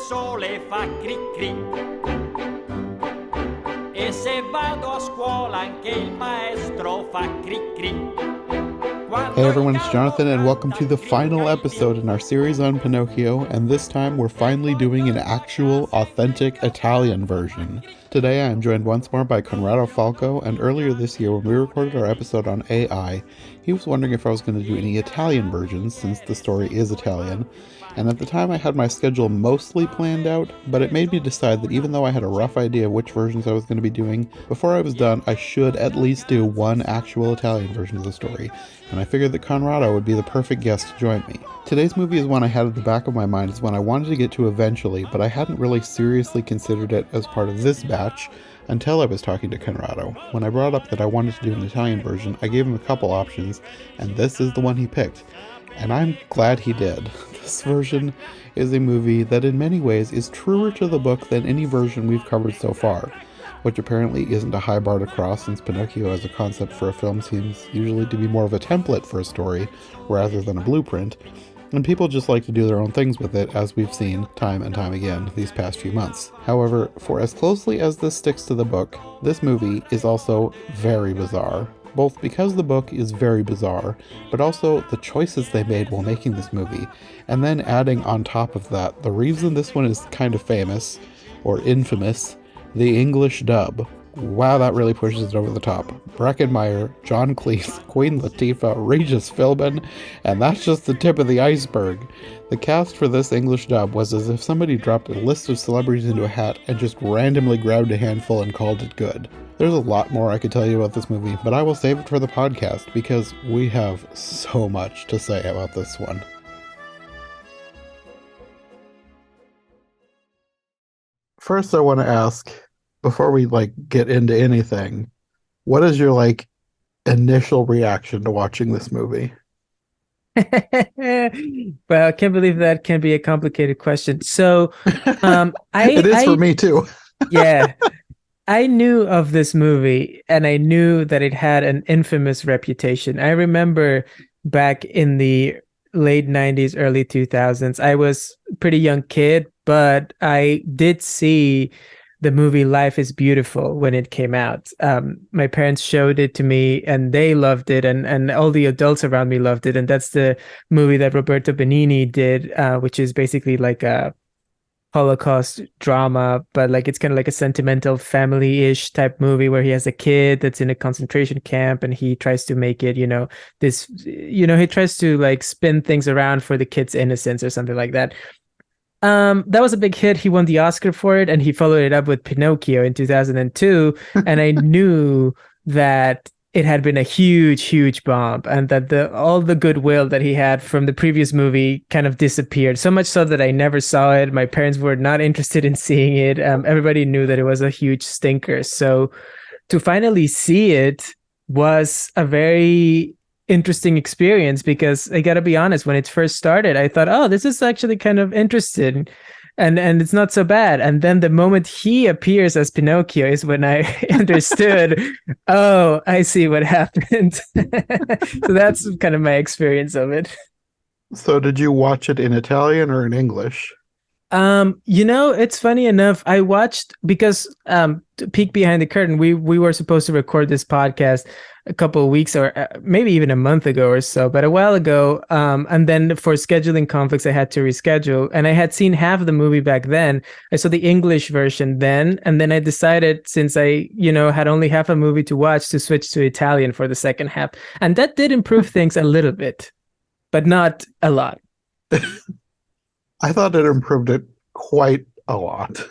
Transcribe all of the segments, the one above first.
sole fa cri cri. E se vado a scuola anche il maestro fa cri cri. Hey everyone, it's Jonathan, and welcome to the final episode in our series on Pinocchio, and this time we're finally doing an actual, authentic Italian version. Today I am joined once more by Conrado Falco, and earlier this year when we recorded our episode on AI, he was wondering if I was going to do any Italian versions, since the story is Italian, and at the time I had my schedule mostly planned out, but it made me decide that even though I had a rough idea of which versions I was going to be doing, before I was done I should at least do one actual Italian version of the story, and I figured that Conrado would be the perfect guest to join me. Today's movie is one I had at the back of my mind as one I wanted to get to eventually, but I hadn't really seriously considered it as part of this batch until I was talking to Conrado. When I brought up that I wanted to do an Italian version, I gave him a couple options, and this is the one he picked. And I'm glad he did. This version is a movie that in many ways is truer to the book than any version we've covered so far, which apparently isn't a high bar to cross since Pinocchio as a concept for a film seems usually to be more of a template for a story rather than a blueprint, and people just like to do their own things with it, as we've seen time and time again these past few months. However, for as closely as this sticks to the book, this movie is also very bizarre. Both because the book is very bizarre, but also the choices they made while making this movie, and then adding on top of that the reason this one is kind of famous, or infamous, the English dub. Wow, that really pushes it over the top. Breckenmeyer, John Cleese, Queen Latifah, Regis Philbin, and that's just the tip of the iceberg. The cast for this English dub was as if somebody dropped a list of celebrities into a hat and just randomly grabbed a handful and called it good. There's a lot more I could tell you about this movie, but I will save it for the podcast because we have so much to say about this one. First, I want to ask, before we get into anything, what is your initial reaction to watching this movie? Well, I can't believe that can be a complicated question. So, it is for me too. Yeah, I knew of this movie, and I knew that it had an infamous reputation. I remember back in the late 90s, early 2000s, I was a pretty young kid, but I did see the movie Life is Beautiful when it came out. My parents showed it to me and they loved it, and all the adults around me loved it. And that's the movie that Roberto Benigni did, which is basically like a Holocaust drama, but it's kind of like a sentimental family-ish type movie where he has a kid that's in a concentration camp and he tries to make it, he tries to spin things around for the kid's innocence or something like that. That was a big hit. He won the Oscar for it, and he followed it up with Pinocchio in 2002. And I knew that it had been a huge, huge bomb, and that all the goodwill that he had from the previous movie kind of disappeared. So much so that I never saw it. My parents were not interested in seeing it. Everybody knew that it was a huge stinker. So to finally see it was a very interesting experience, because I gotta be honest, when it first started I thought, oh, this is actually kind of interesting and it's not so bad, and then the moment he appears as Pinocchio is when I understood, oh, I see what happened. So that's kind of my experience of it. So did you watch it in Italian or in English? It's funny enough, I watched, because to peek behind the curtain, we were supposed to record this podcast a couple of weeks or maybe even a month ago or so, but a while ago, and then for scheduling conflicts I had to reschedule, and I had seen half of the movie back then. I saw the English version then, and then I decided, since I had only half a movie to watch, to switch to Italian for the second half, and that did improve things a little bit, but not a lot. I thought it improved it quite a lot.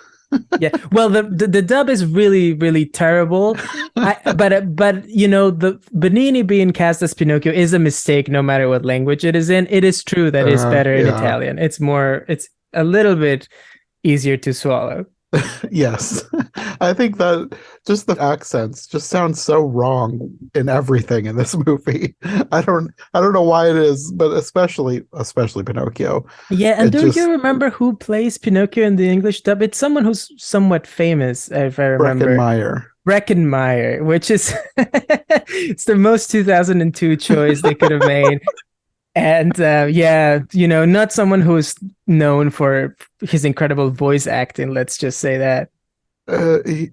Yeah, well, the dub is really, really terrible. But the Benigni being cast as Pinocchio is a mistake, no matter what language it is in. It is true that it's better in Italian. It's a little bit easier to swallow. Yes. I think that just the accents just sound so wrong in everything in this movie. I don't know why it is, but especially Pinocchio. Yeah, and you remember who plays Pinocchio in the English dub? It's someone who's somewhat famous, if I remember. Breckenmeyer, which is it's the most 2002 choice they could have made. And yeah, not someone who's known for his incredible voice acting, let's just say that.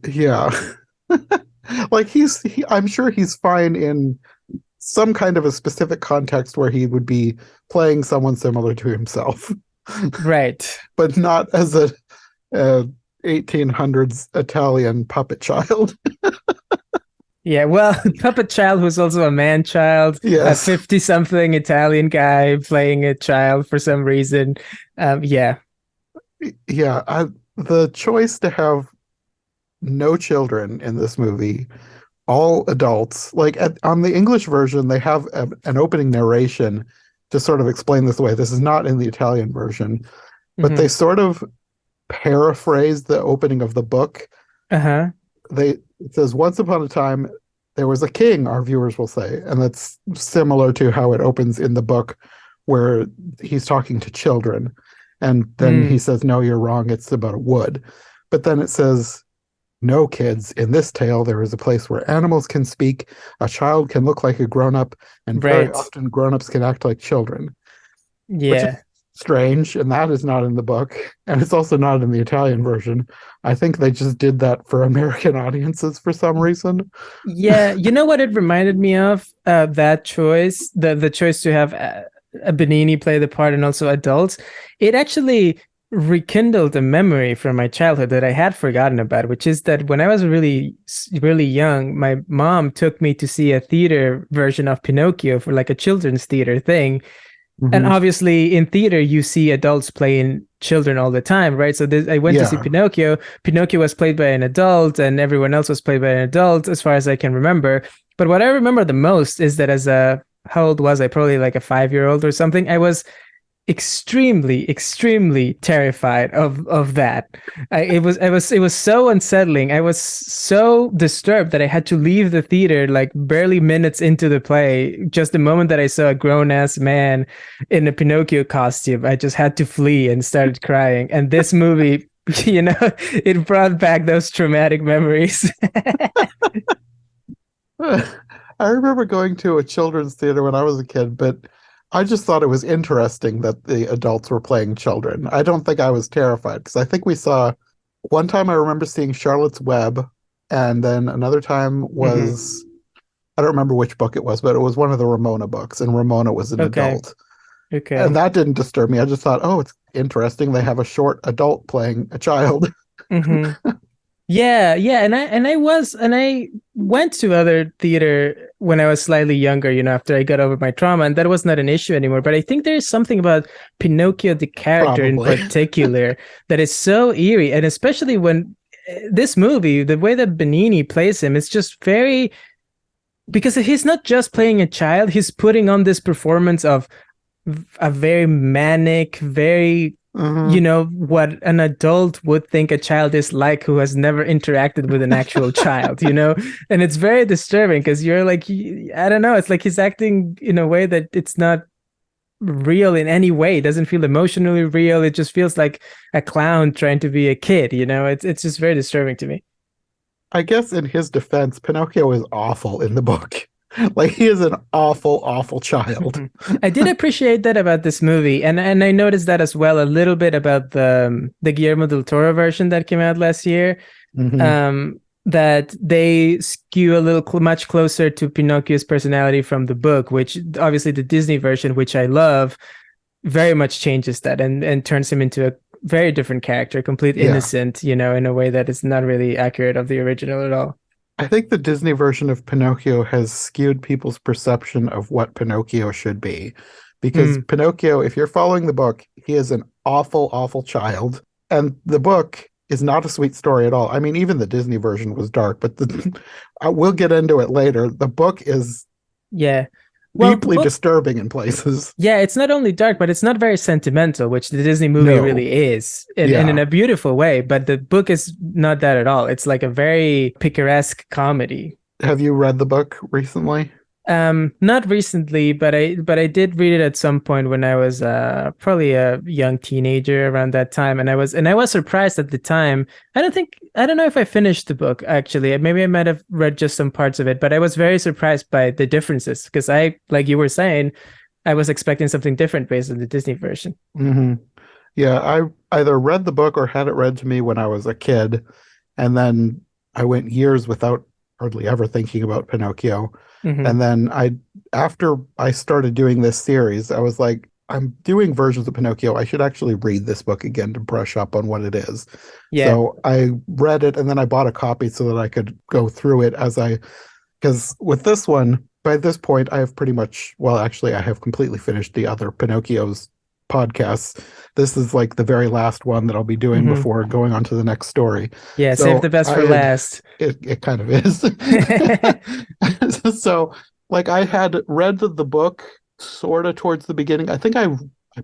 Yeah. Like I'm sure he's fine in some kind of a specific context where he would be playing someone similar to himself, Right. but not as a 1800s Italian puppet child. Yeah, well, Puppet Child was also a man child, a Yes. 50-something Italian guy playing a child for some reason. Yeah. Yeah, the choice to have no children in this movie, all adults. Like on the English version, they have an opening narration to sort of explain this away. This is not in the Italian version, but they sort of paraphrase the opening of the book. Uh-huh. It says, "Once upon a time, there was a king," our viewers will say, and that's similar to how it opens in the book, where he's talking to children, and then he says, "No, you're wrong. It's about a wood." But then it says, "No, kids, in this tale, there is a place where animals can speak, a child can look like a grown-up, and very often grown-ups can act like children." Which is Yeah. strange, and that is not in the book, and it's also not in the Italian version. I think they just did that for American audiences for some reason. Yeah, you know what it reminded me of? That choice, the choice to have a Benigni play the part and also adults. It actually rekindled a memory from my childhood that I had forgotten about, which is that when I was really, really young, my mom took me to see a theater version of Pinocchio for like a children's theater thing. And obviously in theater, you see adults playing children all the time, right? So I went to see Pinocchio. Pinocchio was played by an adult and everyone else was played by an adult as far as I can remember. But what I remember the most is that how old was I? Probably like a 5-year-old or something. I was extremely terrified of that. It was so unsettling. I was so disturbed that I had to leave the theater like barely minutes into the play. Just the moment that I saw a grown-ass man in a Pinocchio costume, I just had to flee and started crying. And this movie, it brought back those traumatic memories. I remember going to a children's theater when I was a kid, but I just thought it was interesting that the adults were playing children. I don't think I was terrified because I think we saw one time I remember seeing Charlotte's Web, and then another time was I don't remember which book it was, but it was one of the Ramona books, and Ramona was an adult. Okay. And that didn't disturb me. I just thought, oh, it's interesting. They have a short adult playing a child. Yeah, and I went to other theater when I was slightly younger, after I got over my trauma, and that was not an issue anymore. But I think there's something about Pinocchio, the character in particular, that is so eerie, and especially when this movie, the way that Benigni plays him, it's just very, because he's not just playing a child, he's putting on this performance of a very manic, very what an adult would think a child is like who has never interacted with an actual child, and it's very disturbing because you're like, I don't know, it's like he's acting in a way that it's not real in any way. It doesn't feel emotionally real. It just feels like a clown trying to be a kid, it's just very disturbing to me. I guess in his defense, Pinocchio is awful in the book. Like, he is an awful child. I did appreciate that about this movie, and I noticed that as well a little bit about the Guillermo del Toro version that came out last year. That they skew a little much closer to Pinocchio's personality from the book, which obviously the Disney version, which I love, very much changes that and turns him into a very different character, complete innocent, in a way that is not really accurate of the original at all. I think the Disney version of Pinocchio has skewed people's perception of what Pinocchio should be. Because Pinocchio, if you're following the book, he is an awful child. And the book is not a sweet story at all. I mean, even the Disney version was dark, but we'll get into it later. The book is deeply disturbing in places. Yeah, it's not only dark, but it's not very sentimental, which the Disney movie really is, and in a beautiful way. But the book is not that at all. It's like a very picaresque comedy. Have you read the book recently? Not recently, but I did read it at some point when I was probably a young teenager around that time, and I was surprised at the time. I don't know if I finished the book actually. Maybe I might have read just some parts of it, but I was very surprised by the differences because like you were saying, I was expecting something different based on the Disney version. Hmm. Yeah, I either read the book or had it read to me when I was a kid, and then I went years without hardly ever thinking about Pinocchio. Hmm. And then after I started doing this series, I was like, I'm doing versions of Pinocchio. I should actually read this book again to brush up on what it is. Yeah. So I read it and then I bought a copy so that I could go through it because with this one, by this point, I have pretty much, well, actually, I have completely finished the other Pinocchio's podcasts. This is like the very last one that I'll be doing Hmm. before going on to the next story. Yeah, save the So best for last. it kind of is. So like I had read the book sort of towards the beginning. I think I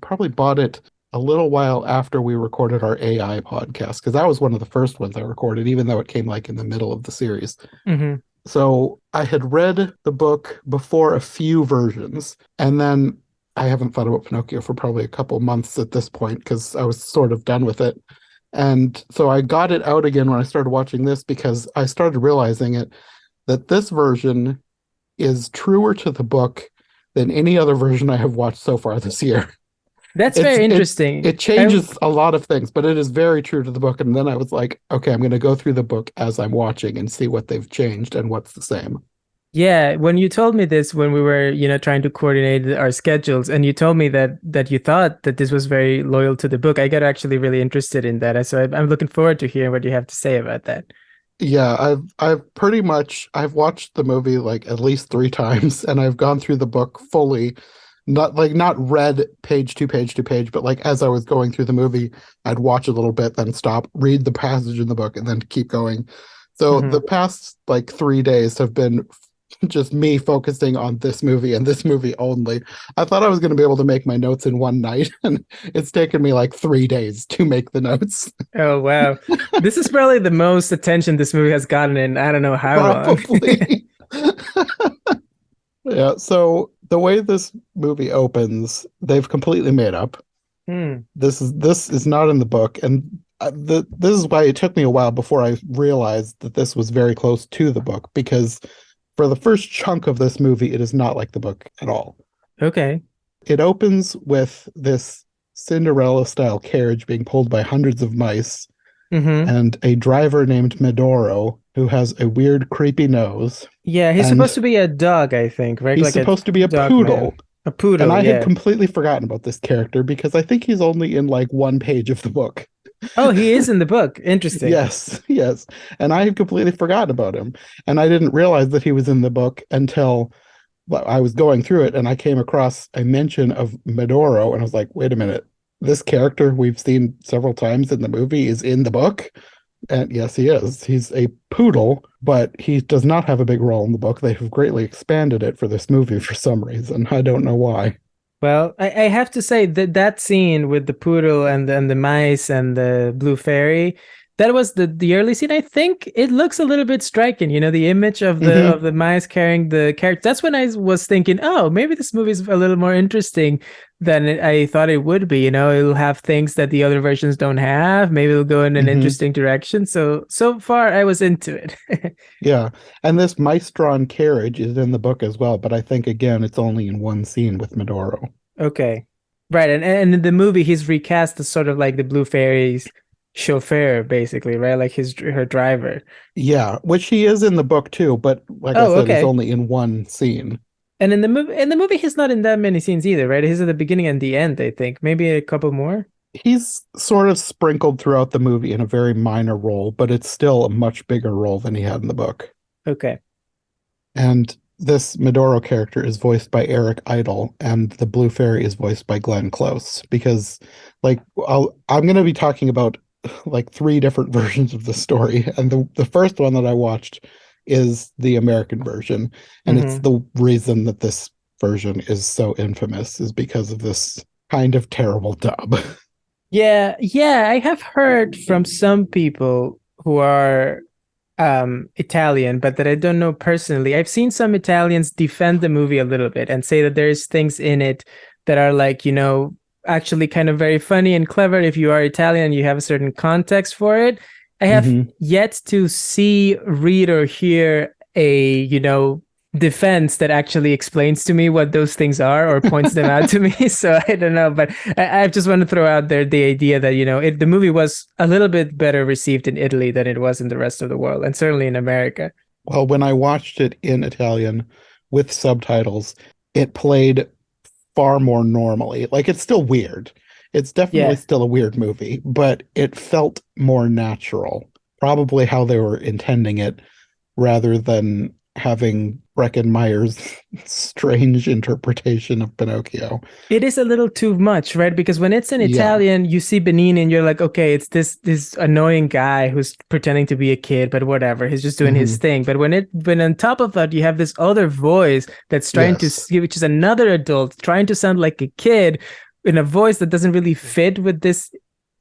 probably bought it a little while after we recorded our AI podcast because that was one of the first ones I recorded, even though it came like in the middle of the series. Hmm. So I had read the book before a few versions, and then I haven't thought about Pinocchio for probably a couple months at this point because I was sort of done with it. And so I got it out again when I started watching this because I started realizing that this version is truer to the book than any other version I have watched so far this year. That's very interesting. It changes a lot of things, but it is very true to the book. And then I was like, okay, I'm going to go through the book as I'm watching and see what they've changed and what's the same. Yeah, when you told me this when we were, trying to coordinate our schedules, and you told me that you thought that this was very loyal to the book, I got actually really interested in that. So I'm looking forward to hearing what you have to say about that. Yeah, I've watched the movie like at least 3 times, and I've gone through the book fully, not read page to page, but like as I was going through the movie, I'd watch a little bit, then stop, read the passage in the book, and then keep going. So the past like 3 days have been just me focusing on this movie and this movie only. I thought I was going to be able to make my notes in one night, and it's taken me like 3 days to make the notes. Oh, wow. This is probably the most attention this movie has gotten in I don't know how long. Probably. Yeah, so the way this movie opens, they've completely made up. Hmm. This is not in the book, and this is why it took me a while before I realized that this was very close to the book, because for the first chunk of this movie, it is not like the book at all. Okay. It opens with this Cinderella-style carriage being pulled by hundreds of mice Mm-hmm. and a driver named Medoro who has a weird, creepy nose. Yeah, he's And supposed to be a dog, I think, right? he's Like a supposed to be a dog man. poodle. A And poodle, I had yeah. completely forgotten about this character because I think he's only in like one page of the book. Oh, he is in the book. Interesting. Yes, yes. And I had completely forgotten about him. And I didn't realize that he was in the book until I was going through it and I came across a mention of Medoro. And I was like, wait a minute, this character we've seen several times in the movie is in the book. And yes, he is. He's a poodle, but he does not have a big role in the book. They have greatly expanded it for this movie for some reason. I don't know why. Well, I have to say that that scene with the poodle and the mice and the blue fairy, that was the early scene. I think it looks a little bit striking, the image of Hmm. the mice carrying the character. That's when I was thinking, oh, maybe this movie is a little more interesting than I thought it would be. It'll have things that the other versions don't have. Maybe it'll go in an Hmm. interesting direction. So far, I was into it. Yeah. And this mice-drawn carriage is in the book as well, but I think again it's only in one scene with Medoro. Okay. Right. And in the movie, he's recast as sort of like the Blue Fairy's chauffeur, basically, right? Like her driver. Yeah, which he is in the book too, but like I Oh, said, he's okay. only in one scene. And in the movie, he's not in that many scenes either, right? He's at the beginning and the end, I think. Maybe a couple more. He's sort of sprinkled throughout the movie in a very minor role, but it's still a much bigger role than he had in the book. Okay. And this Medoro character is voiced by Eric Idle, and the Blue Fairy is voiced by Glenn Close. Because, like, I'm going to be talking about like 3 different versions of the story, and the first one that I watched is the American version, and it's Hmm. the reason that this version is so infamous is because of this kind of terrible dub. Yeah, yeah. I have heard from some people who are Italian, but that I don't know personally. I've seen some Italians defend the movie a little bit and say that there's things in it that are like, actually kind of very funny and clever if you are Italian, you have a certain context for it. I have Hmm. yet to see, read, or hear a, defense that actually explains to me what those things are or points them out to me. So I don't know, but I just want to throw out there the idea that, the movie was a little bit better received in Italy than it was in the rest of the world, and certainly in America. Well, when I watched it in Italian with subtitles, it played far more normally. Like, it's still weird. It's definitely Yeah. still a weird movie, but it felt more natural. Probably how they were intending it, rather than having Breckenmeyer's strange interpretation of Pinocchio. It is a little too much, right? Because when it's in Yeah. Italian, you see Benigni and you're like, okay, it's this annoying guy who's pretending to be a kid, but whatever, he's just doing his Mhm. thing. But when on top of that you have this other voice that's trying to Yes. see, which is another adult trying to sound like a kid in a voice that doesn't really fit with this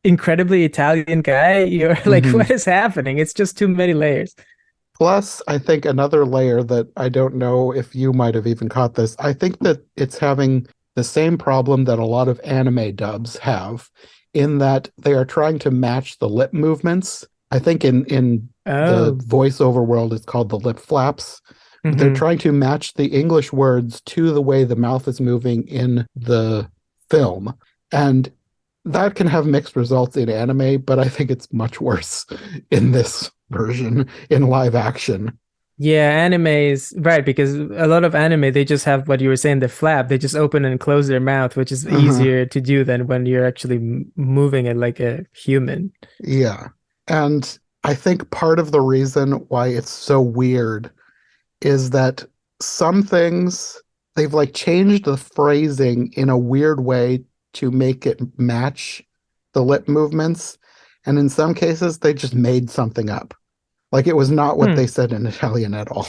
incredibly Italian guy, you're like, Mhm. what is happening? It's just too many layers. Plus, I think another layer that I don't know if you might have even caught this, I think that it's having the same problem that a lot of anime dubs have, in that they are trying to match the lip movements. I think in the Oh. voiceover world, it's called the lip flaps. They're Hmm. trying to match the English words to the way the mouth is moving in the film. And that can have mixed results in anime, but I think it's much worse in this version in live action. Yeah, anime is right, because a lot of anime they just have what you were saying, the flap. They just open and close their mouth, which is Uh-huh. easier to do than when you're actually moving it like a human. Yeah. And I think part of the reason why it's so weird is that some things they've like changed the phrasing in a weird way to make it match the lip movements. And in some cases, they just made something up. Like, it was not what Hmm. they said in Italian at all.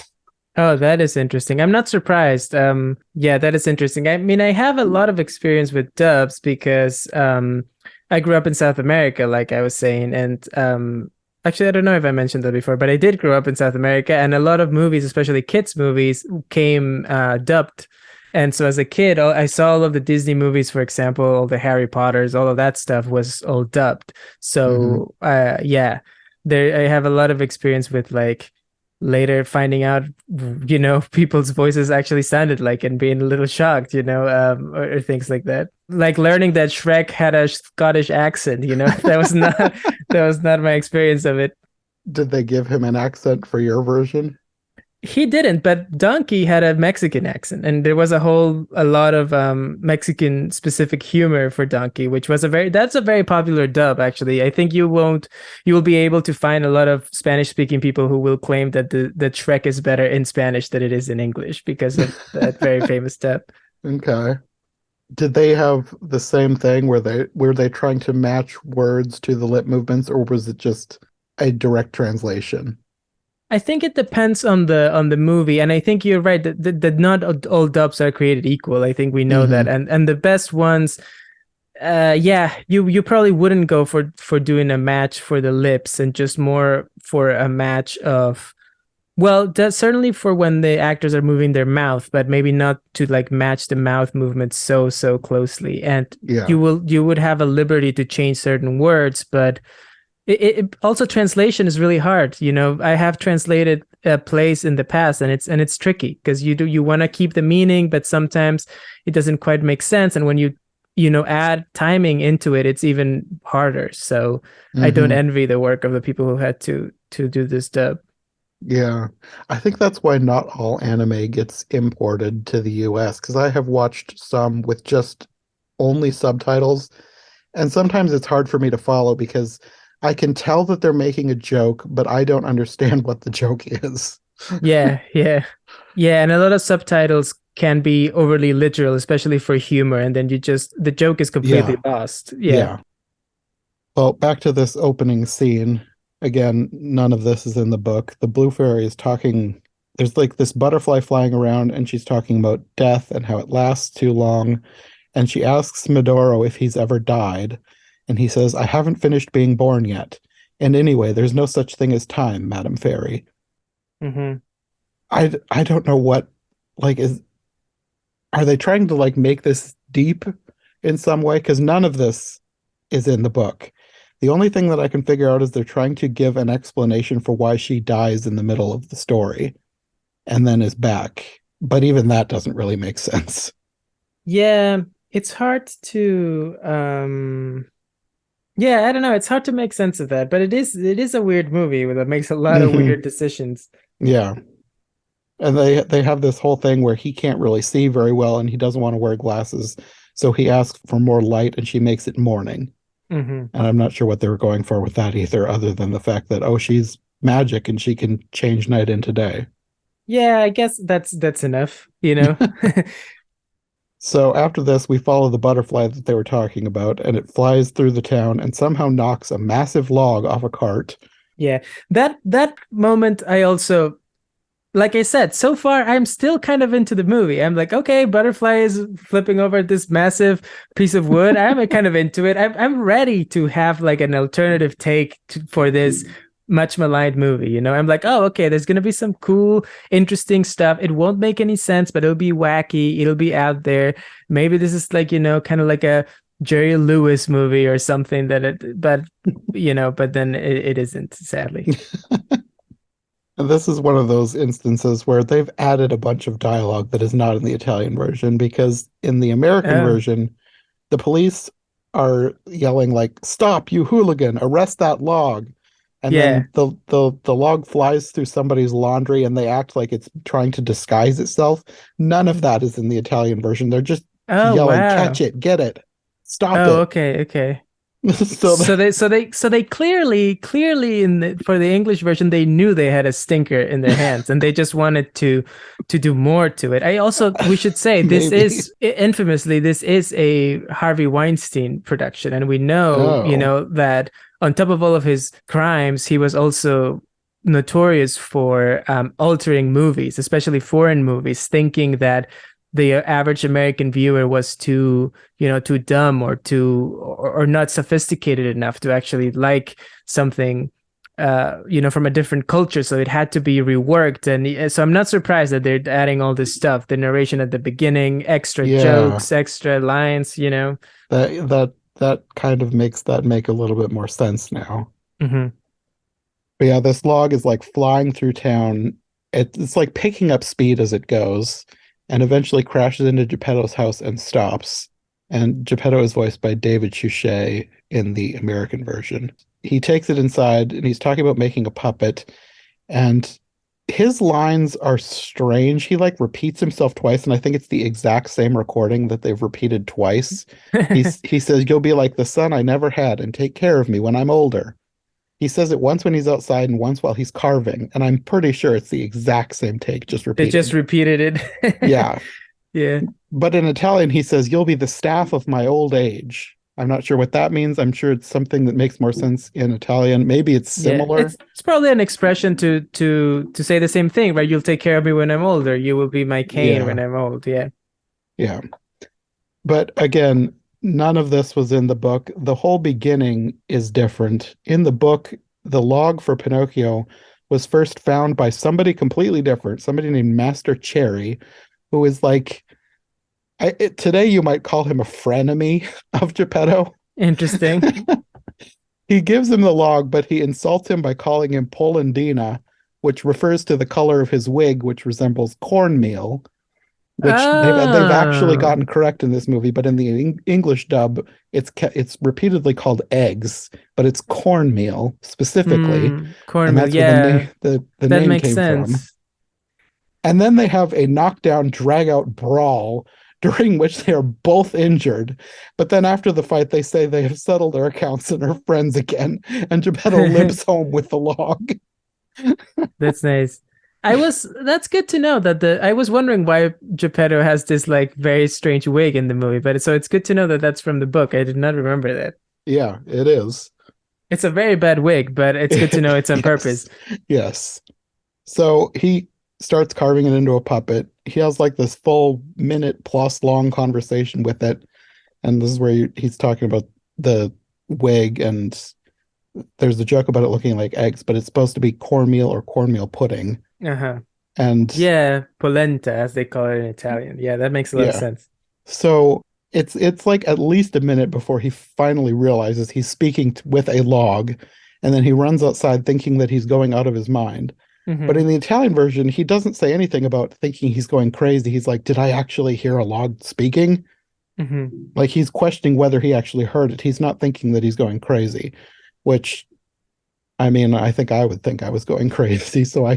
Oh, that is interesting. I'm not surprised. Yeah, that is interesting. I mean, I have a lot of experience with dubs because I grew up in South America, like I was saying, and actually, I don't know if I mentioned that before, but I did grow up in South America, and a lot of movies, especially kids' movies, came dubbed. And so as a kid, I saw all of the Disney movies, for example, all the Harry Potters, all of that stuff was all dubbed. Mhm. So, yeah, there I have a lot of experience with like later finding out, people's voices actually sounded like and being a little shocked, or things like that. Like learning that Shrek had a Scottish accent, that was not my experience of it. Did they give him an accent for your version? He didn't, but Donkey had a Mexican accent, and there was a lot of Mexican specific humor for Donkey, which was that's a very popular dub, actually. I think you will be able to find a lot of Spanish speaking people who will claim that the Shrek is better in Spanish than it is in English because of that very famous dub. Okay. Did they have the same thing where they were they trying to match words to the lip movements, or was it just a direct translation? I think it depends on the movie, and I think you're right that not all dubs are created equal. I think we know that, Hmm. and the best ones, yeah, you probably wouldn't go for doing a match for the lips and just more for a match of, well, that's certainly for when the actors are moving their mouth, but maybe not to like match the mouth movement so closely. And Yeah. you would have a liberty to change certain words, but also translation is really hard. I have translated plays in the past, and it's tricky because you want to keep the meaning, but sometimes it doesn't quite make sense. And when you add timing into it, it's even harder. So I don't Hmm. envy the work of the people who had to do this dub. Yeah. I think that's why not all anime gets imported to the US, because I have watched some with just only subtitles, and sometimes it's hard for me to follow because I can tell that they're making a joke, but I don't understand what the joke is. Yeah, yeah, yeah, and a lot of subtitles can be overly literal, especially for humor, and then the joke is completely Yeah. lost. Yeah. Yeah. Well, back to this opening scene. Again, none of this is in the book. The Blue Fairy is talking. There's like this butterfly flying around, and she's talking about death and how it lasts too long. And she asks Medoro if he's ever died. And he says, I haven't finished being born yet. And anyway, there's no such thing as time, Madam Fairy. Hmm. I don't know what, like, are they trying to like make this deep in some way? Because none of this is in the book. The only thing that I can figure out is they're trying to give an explanation for why she dies in the middle of the story. and then is back. But even that doesn't really make sense. Yeah, it's hard to yeah, I don't know. It's hard to make sense of that, but it is a weird movie that makes a lot of Hmm. weird decisions. Yeah. And they have this whole thing where he can't really see very well and he doesn't want to wear glasses. So he asks for more light and she makes it morning. Hmm. And I'm not sure what they were going for with that either, other than the fact that, oh, she's magic and she can change night into day. Yeah, I guess that's enough, you know. So after this, we follow the butterfly that they were talking about, and it flies through the town and somehow knocks a massive log off a cart. Yeah. That moment I also, like I said, so far I'm still kind of into the movie. I'm like, okay, butterfly is flipping over this massive piece of wood. I'm kind of into it. I'm ready to have like an alternative take for this much maligned movie. You know, I'm like, oh, okay, there's gonna be some cool, interesting stuff. It won't make any sense, but it'll be wacky. It'll be out there. Maybe this is like, kind of like a Jerry Lewis movie or something but then it isn't, sadly. And this is one of those instances where they've added a bunch of dialogue that is not in the Italian version, because in the American Oh, version, the police are yelling like, "Stop, you hooligan, arrest that log." And yeah. then the log flies through somebody's laundry and they act like it's trying to disguise itself. None of that is in the Italian version. They're just Oh, yelling, "Catch wow. it, get it, stop Oh, it." okay, okay. So So they clearly for the English version they knew they had a stinker in their hands and they just wanted to do more to it. We should say maybe. infamously this is a Harvey Weinstein production, and we know, Oh, that on top of all of his crimes, he was also notorious for altering movies, especially foreign movies, thinking that the average American viewer was too dumb or not sophisticated enough to actually like something from a different culture, so it had to be reworked. And so I'm not surprised that they're adding all this stuff, the narration at the beginning, extra yeah. jokes, extra lines. That kind of makes that make a little bit more sense now. Hmm. But yeah, this log is like flying through town. It's like picking up speed as it goes, and eventually crashes into Geppetto's house and stops. And Geppetto is voiced by David Suchet in the American version. He takes it inside and he's talking about making a puppet, and his lines are strange. He like repeats himself twice, and I think it's the exact same recording that they've repeated twice. He says, "You'll be like the son I never had and take care of me when I'm older." He says it once when he's outside and once while he's carving, and I'm pretty sure it's the exact same take, just They just repeated. repeated it. Yeah. Yeah. But in Italian, he says, "You'll be the staff of my old age." I'm not sure what that means. I'm sure it's something that makes more sense in Italian. Maybe it's Yeah, similar. it's probably an expression to say the same thing, right? You'll take care of me when I'm older. You will be my cane when Yeah. I'm old. Yeah. Yeah. But again, none of this was in the book. The whole beginning is different. In the book, the log for Pinocchio was first found by somebody completely different, somebody named Master Cherry, who is like, today you might call him a frenemy of Geppetto. Interesting. He gives him the log, but he insults him by calling him Polendina, which refers to the color of his wig, which resembles cornmeal, which they've actually Oh, gotten correct in this movie, but in the English dub, it's repeatedly called eggs, but it's cornmeal specifically, and cornmeal. that's where the name Yeah, the that name makes came from. sense. And then they have a knockdown, drag out brawl during which they are both injured. But then after the fight, they say they have settled their accounts and are friends again. And Geppetto limps home with the log. That's nice. That's good to know that I was wondering why Geppetto has this like very strange wig in the movie, but it's good to know that that's from the book. I did not remember that. Yeah, it is. It's a very bad wig, but it's good to know it's on purpose. Yes. Yes. So he starts carving it into a puppet. He has like this full minute plus long conversation with it. And this is where he's talking about the wig, and there's a joke about it looking like eggs, but it's supposed to be cornmeal or cornmeal pudding. Uh-huh. And Yeah, polenta, as they call it in Italian. Yeah, that makes a lot of yeah, sense. so it's like at least a minute before he finally realizes he's speaking with a log, and then he runs outside thinking that he's going out of his mind. But in Hmm. the Italian version, he doesn't say anything about thinking he's going crazy. He's like, did I actually hear a log speaking? Hmm. Like he's questioning whether he actually heard it. He's not thinking that he's going crazy, which I mean, I think I would think I was going crazy. So I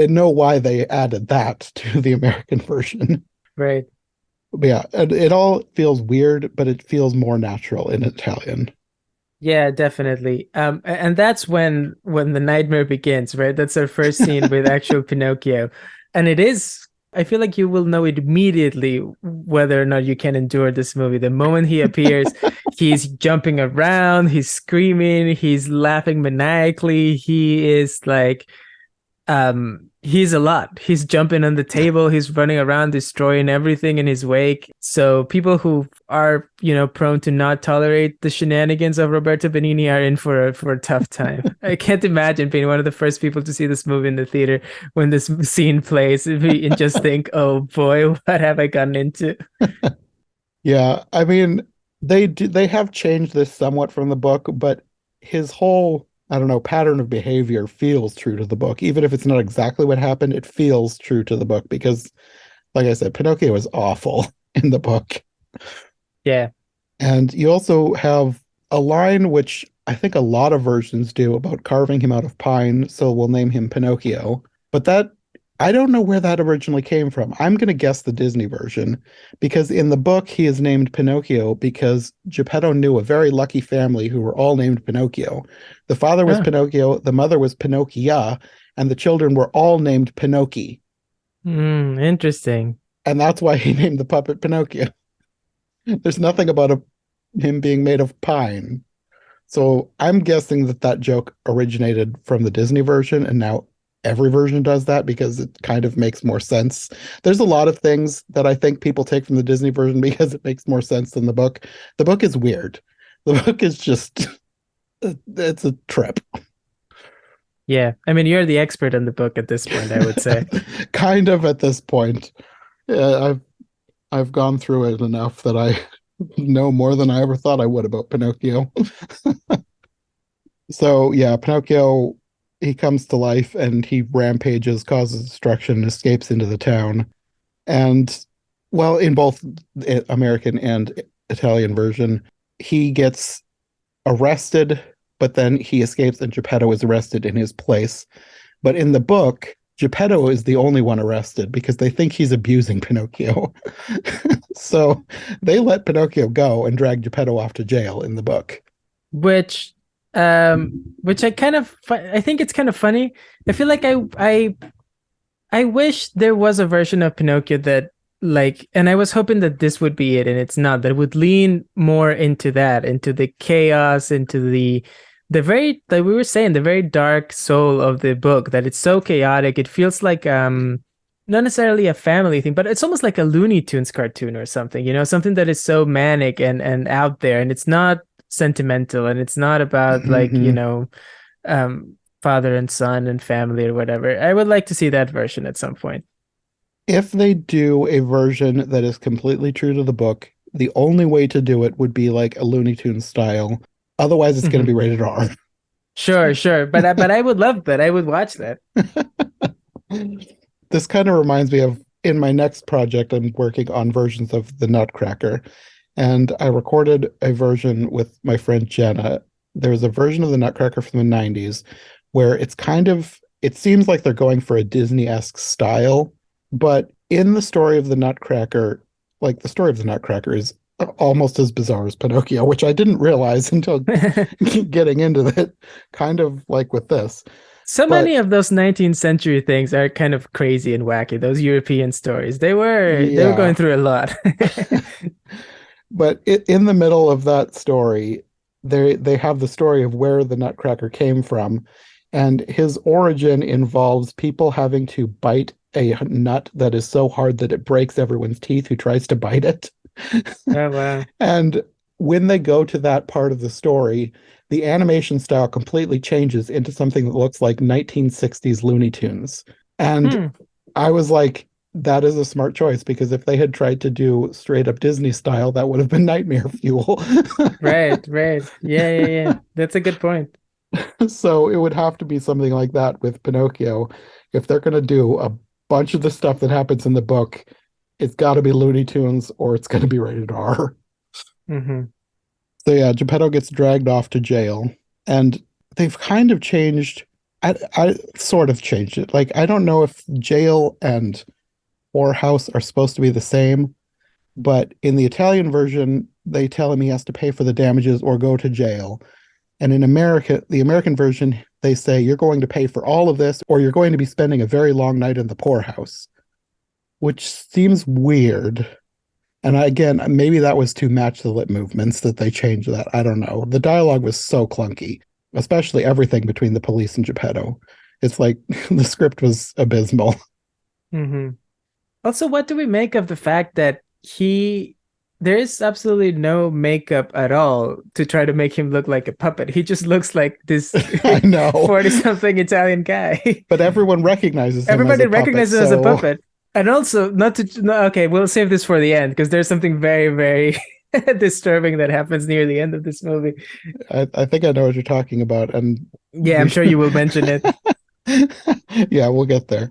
know why they added that to the American version. Right. But yeah, it all feels weird, but it feels more natural in Italian. Yeah, definitely. And that's when the nightmare begins, right? That's our first scene with actual Pinocchio. And it is, I feel like you will know immediately whether or not you can endure this movie. The moment he appears, he's jumping around, he's screaming, he's laughing maniacally. He is like he's a lot. He's jumping on the table, he's running around destroying everything in his wake. So people who are, prone to not tolerate the shenanigans of Roberto Benigni are in for a tough time. I can't imagine being one of the first people to see this movie in the theater when this scene plays and just think, oh boy, what have I gotten into? Yeah, I mean, they have changed this somewhat from the book, but his whole, I don't know, pattern of behavior feels true to the book. Even if it's not exactly what happened, it feels true to the book because, like I said, Pinocchio is awful in the book. Yeah. And you also have a line which I think a lot of versions do about carving him out of pine, so we'll name him Pinocchio. But that I don't know where that originally came from. I'm going to guess the Disney version because in the book he is named Pinocchio because Geppetto knew a very lucky family who were all named Pinocchio. The father was Oh, Pinocchio, the mother was Pinocchia, and the children were all named Pinocchi. interesting. And that's why he named the puppet Pinocchio. There's nothing about him being made of pine. So I'm guessing that that joke originated from the Disney version, and now every version does that because it kind of makes more sense. There's a lot of things that I think people take from the Disney version because it makes more sense than the book. The book is weird. The book is just, it's a trip. Yeah. I mean, you're the expert on the book at this point, I would say. Kind of at this point. I've gone through it enough that I know more than I ever thought I would about Pinocchio. So yeah, Pinocchio, he comes to life and he rampages, causes destruction, and escapes into the town. And well, in both American and Italian version, he gets arrested, but then he escapes and Geppetto is arrested in his place. But in the book, Geppetto is the only one arrested because they think he's abusing Pinocchio. So they let Pinocchio go and drag Geppetto off to jail in the book. which which I think it's kind of funny. I feel like I wish there was a version of Pinocchio that and I was hoping that this would be it, and it's not, that would lean more into that, into the chaos, into the very, like we were saying, the very dark soul of the book, that it's so chaotic. It feels like not necessarily a family thing, but it's almost like a Looney Tunes cartoon or something, something that is so manic and out there, and it's not sentimental, and it's not about Mhm. father and son and family or whatever. I would like to see that version at some point. If they do a version that is completely true to the book, the only way to do it would be like a Looney Tunes style. Otherwise, it's going to be Mhm. rated R. Sure, but I would love that. I would watch that. This kind of reminds me of in my next project, I'm working on versions of the Nutcracker. And I recorded a version with my friend Jenna. There's a version of the Nutcracker from the 90s where it seems like they're going for a Disney-esque style, but in the story of the Nutcracker, like the story of the Nutcracker is almost as bizarre as Pinocchio, which I didn't realize until getting into it, kind of like with this. So But many of those 19th century things are kind of crazy and wacky. Those European stories, they were going yeah, through a lot. but in the middle of that story, they have the story of where the Nutcracker came from, and his origin involves people having to bite a nut that is so hard that it breaks everyone's teeth who tries to bite it. Oh wow. And when they go to that part of the story, the animation style completely changes into something that looks like 1960s Looney Tunes. And Hmm. I was like, that is a smart choice because if they had tried to do straight up Disney style, that would have been nightmare fuel. Right. Yeah. That's a good point. So it would have to be something like that with Pinocchio. If they're going to do a bunch of the stuff that happens in the book, it's got to be Looney Tunes or it's going to be rated R. Hmm. So yeah, Geppetto gets dragged off to jail, and they've kind of changed. I sort of changed it. Like I don't know if jail and whorehouse are supposed to be the same, but in the Italian version, they tell him he has to pay for the damages or go to jail. And in America, the American version, they say you're going to pay for all of this, or you're going to be spending a very long night in the poorhouse, which seems weird. And again, maybe that was to match the lip movements that they changed that. I don't know. The dialogue was so clunky, especially everything between the police and Geppetto. It's like the script was abysmal. Hmm. Also, what do we make of the fact that there is absolutely no makeup at all to try to make him look like a puppet. He just looks like this I know. 40-something Italian guy. But everyone recognizes him Everybody as a recognizes him puppet, as a so puppet. And also, not to, no, okay, we'll save this for the end because there's something very, very disturbing that happens near the end of this movie. I think I know what you're talking about. And Yeah, I'm sure you will mention it. yeah, we'll get there.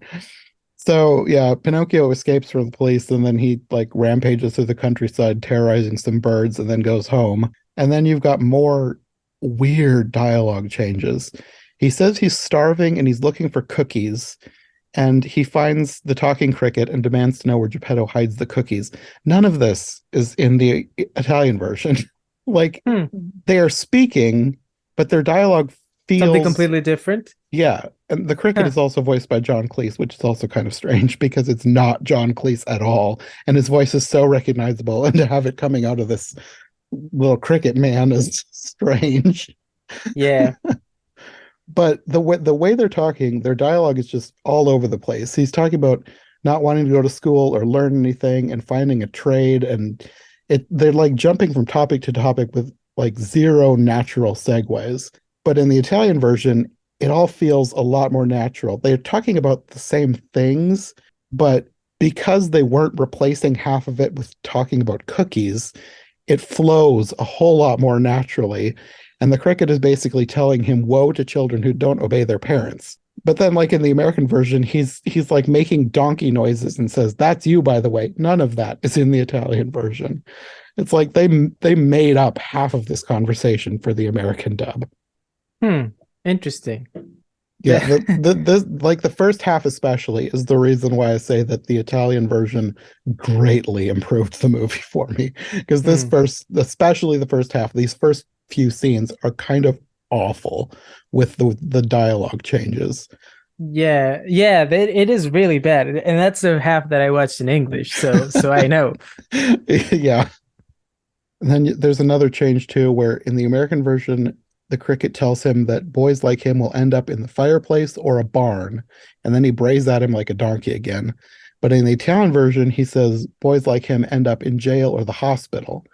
So yeah, Pinocchio escapes from the police and then he like rampages through the countryside, terrorizing some birds, and then goes home. And then you've got more weird dialogue changes. He says he's starving and he's looking for cookies, and he finds the talking cricket and demands to know where Geppetto hides the cookies. None of this is in the Italian version. Like they are speaking, but their dialogue feels Something completely different. yeah. And the cricket Huh. is also voiced by John Cleese, which is also kind of strange because it's not John Cleese at all. And his voice is so recognizable. And to have it coming out of this little cricket man is strange. Yeah. But the way they're talking, their dialogue is just all over the place. He's talking about not wanting to go to school or learn anything and finding a trade. And they're like jumping from topic to topic with like zero natural segues. But in the Italian version, it all feels a lot more natural. They're talking about the same things, but because they weren't replacing half of it with talking about cookies, it flows a whole lot more naturally. And the cricket is basically telling him woe to children who don't obey their parents. But then, like in the American version, he's like making donkey noises and says, "That's you, by the way." None of that is in the Italian version. It's like they made up half of this conversation for the American dub. Interesting. Yeah, the first half especially is the reason why I say that the Italian version greatly improved the movie for me. Because especially the first half, these first few scenes are kind of awful with the dialogue changes. Yeah, it is really bad, and that's the half that I watched in English, so I know. Yeah. And then there's another change too, where in the American version, the cricket tells him that boys like him will end up in the fireplace or a barn, and then he brays at him like a donkey again. But in the Italian version, he says boys like him end up in jail or the hospital.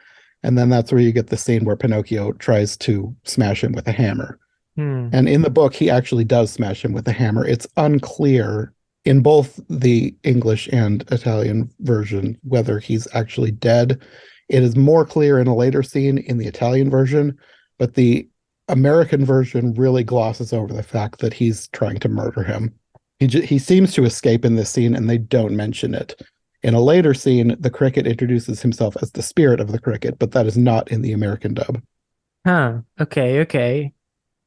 And then that's where you get the scene where Pinocchio tries to smash him with a hammer. And in the book, he actually does smash him with a hammer. It's unclear in both the English and Italian version whether he's actually dead. It is more clear in a later scene in the Italian version, but the American version really glosses over the fact that he's trying to murder him. He seems to escape in this scene, and they don't mention it. In a later scene, the cricket introduces himself as the spirit of the cricket, but that is not in the American dub. Okay.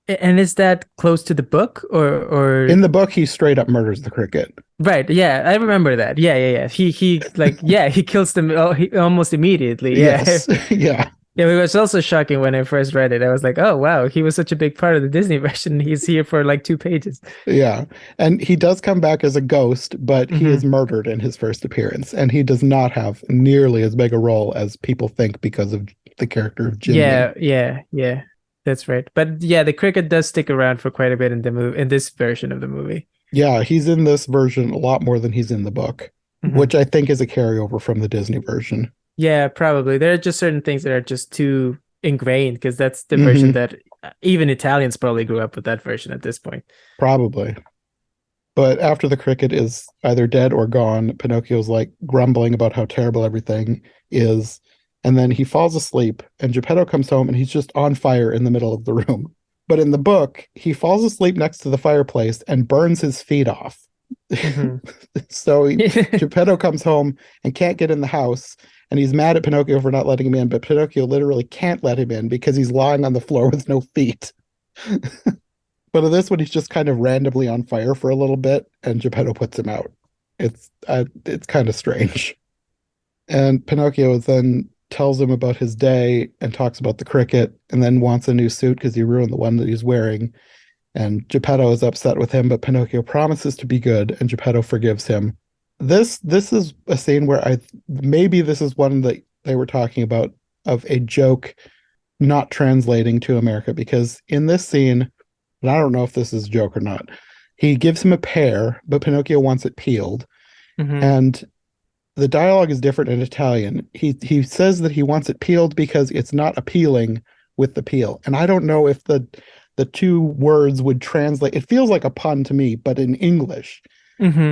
And is that close to the book or In the book, he straight up murders the cricket. Right, yeah, I remember that. Yeah. He like he kills them almost immediately. Yeah. Yes. Yeah. Yeah, it was also shocking when I first read it. I was like, "Oh, wow, he was such a big part of the Disney version. He's here for like 2 pages." Yeah. And he does come back as a ghost, but he is murdered in his first appearance, and he does not have nearly as big a role as people think because of the character of Jimmy. Yeah. That's right. But yeah, the cricket does stick around for quite a bit in the movie, in this version of the movie. Yeah, he's in this version a lot more than he's in the book, which I think is a carryover from the Disney version. Yeah, probably. There are just certain things that are just too ingrained because that's the version that even Italians probably grew up with that version at this point. Probably. But after the cricket is either dead or gone, Pinocchio's like grumbling about how terrible everything is. And then he falls asleep, and Geppetto comes home and he's just on fire in the middle of the room. But in the book, he falls asleep next to the fireplace and burns his feet off. So Geppetto comes home and can't get in the house, and he's mad at Pinocchio for not letting him in, but Pinocchio literally can't let him in because he's lying on the floor with no feet. But in this one, he's just kind of randomly on fire for a little bit, and Geppetto puts him out. It's kind of strange. And Pinocchio then tells him about his day and talks about the cricket, and then wants a new suit because he ruined the one that he's wearing. And Geppetto is upset with him, but Pinocchio promises to be good, and Geppetto forgives him. This is a scene where maybe this is one that they were talking about of a joke not translating to America, because in this scene, and I don't know if this is a joke or not, he gives him a pear, but Pinocchio wants it peeled. And the dialogue is different in Italian. He says that he wants it peeled because it's not appealing with the peel. And I don't know if the two words would translate. It feels like a pun to me, but in English.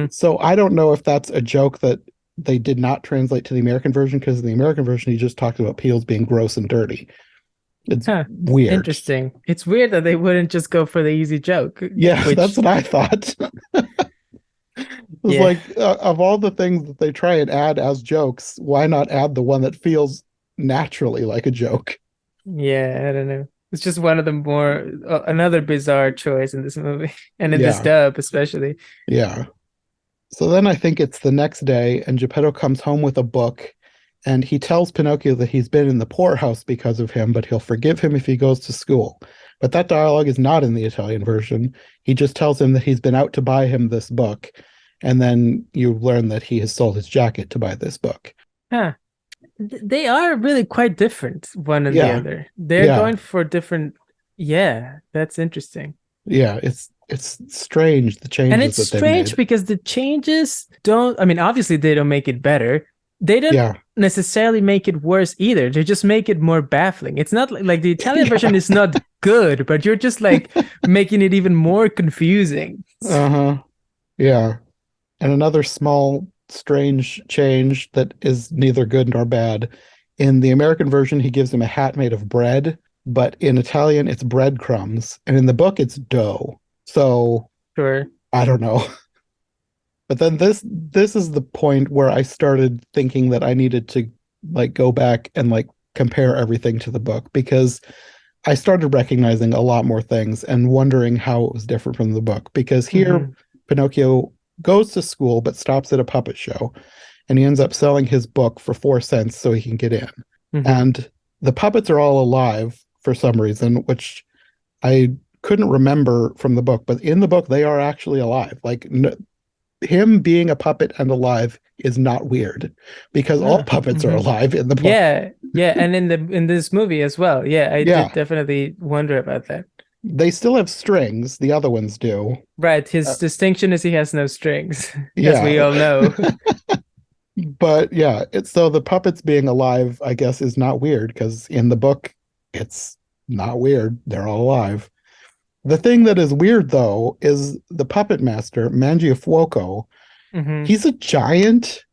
So I don't know if that's a joke that they did not translate to the American version, because in the American version, he just talked about peels being gross and dirty. It's weird. Interesting. It's weird that they wouldn't just go for the easy joke. Yeah, that's what I thought. It's like, of all the things that they try and add as jokes, why not add the one that feels naturally like a joke? Yeah, I don't know. It's just one of the more another bizarre choice in this movie, and in this dub especially. Yeah. So then I think it's the next day, and Geppetto comes home with a book, and he tells Pinocchio that he's been in the poorhouse because of him, but he'll forgive him if he goes to school. But that dialogue is not in the Italian version. He just tells him that he's been out to buy him this book, and then you learn that he has sold his jacket to buy this book. They are really quite different, one and the other. They're going for different. Yeah, that's interesting. Yeah, it's strange, the changes. And it's strange because the changes don't, I mean, obviously they don't make it better. They don't necessarily make it worse either. They just make it more baffling. It's not like the Italian version is not good, but you're just like making it even more confusing. Yeah. And another small, strange change that is neither good nor bad. In the American version, he gives him a hat made of bread, but in Italian, it's breadcrumbs. And in the book, it's dough. So, I don't know. But then this is the point where I started thinking that I needed to like go back and like compare everything to the book, because I started recognizing a lot more things and wondering how it was different from the book. Because here, Pinocchio goes to school but stops at a puppet show, and he ends up selling his book for 4 cents so he can get in. And the puppets are all alive for some reason, which I couldn't remember from the book, but in the book they are actually alive. Like him being a puppet and alive is not weird, because all puppets are alive in the book. And in this movie as well. I did definitely wonder about that. They still have strings. The other ones do. Right. His distinction is he has no strings, as we all know. But so the puppets being alive, I guess, is not weird, because in the book, it's not weird. They're all alive. The thing that is weird, though, is the puppet master, Mangiafuoco. He's a giant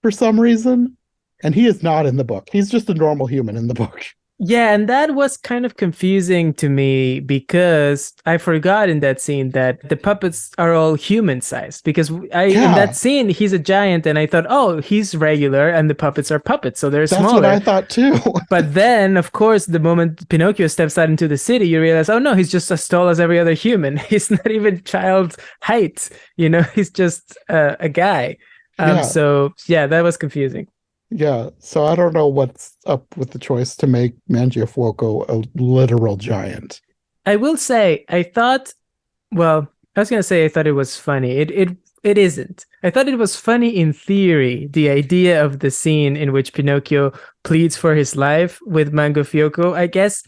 for some reason, and he is not in the book. He's just a normal human in the book. Yeah, and that was kind of confusing to me, because I forgot in that scene that the puppets are all human-sized. Because in that scene, he's a giant, and I thought, oh, he's regular, and the puppets are puppets, so they're smaller. That's what I thought, too. But then, of course, the moment Pinocchio steps out into the city, you realize, oh, no, he's just as tall as every other human. He's not even child height, he's just a guy. So, that was confusing. Yeah, so I don't know what's up with the choice to make Mangiafuoco a literal giant. I will say, I thought it was funny. It isn't. I thought it was funny in theory, the idea of the scene in which Pinocchio pleads for his life with Mangiafuoco. I guess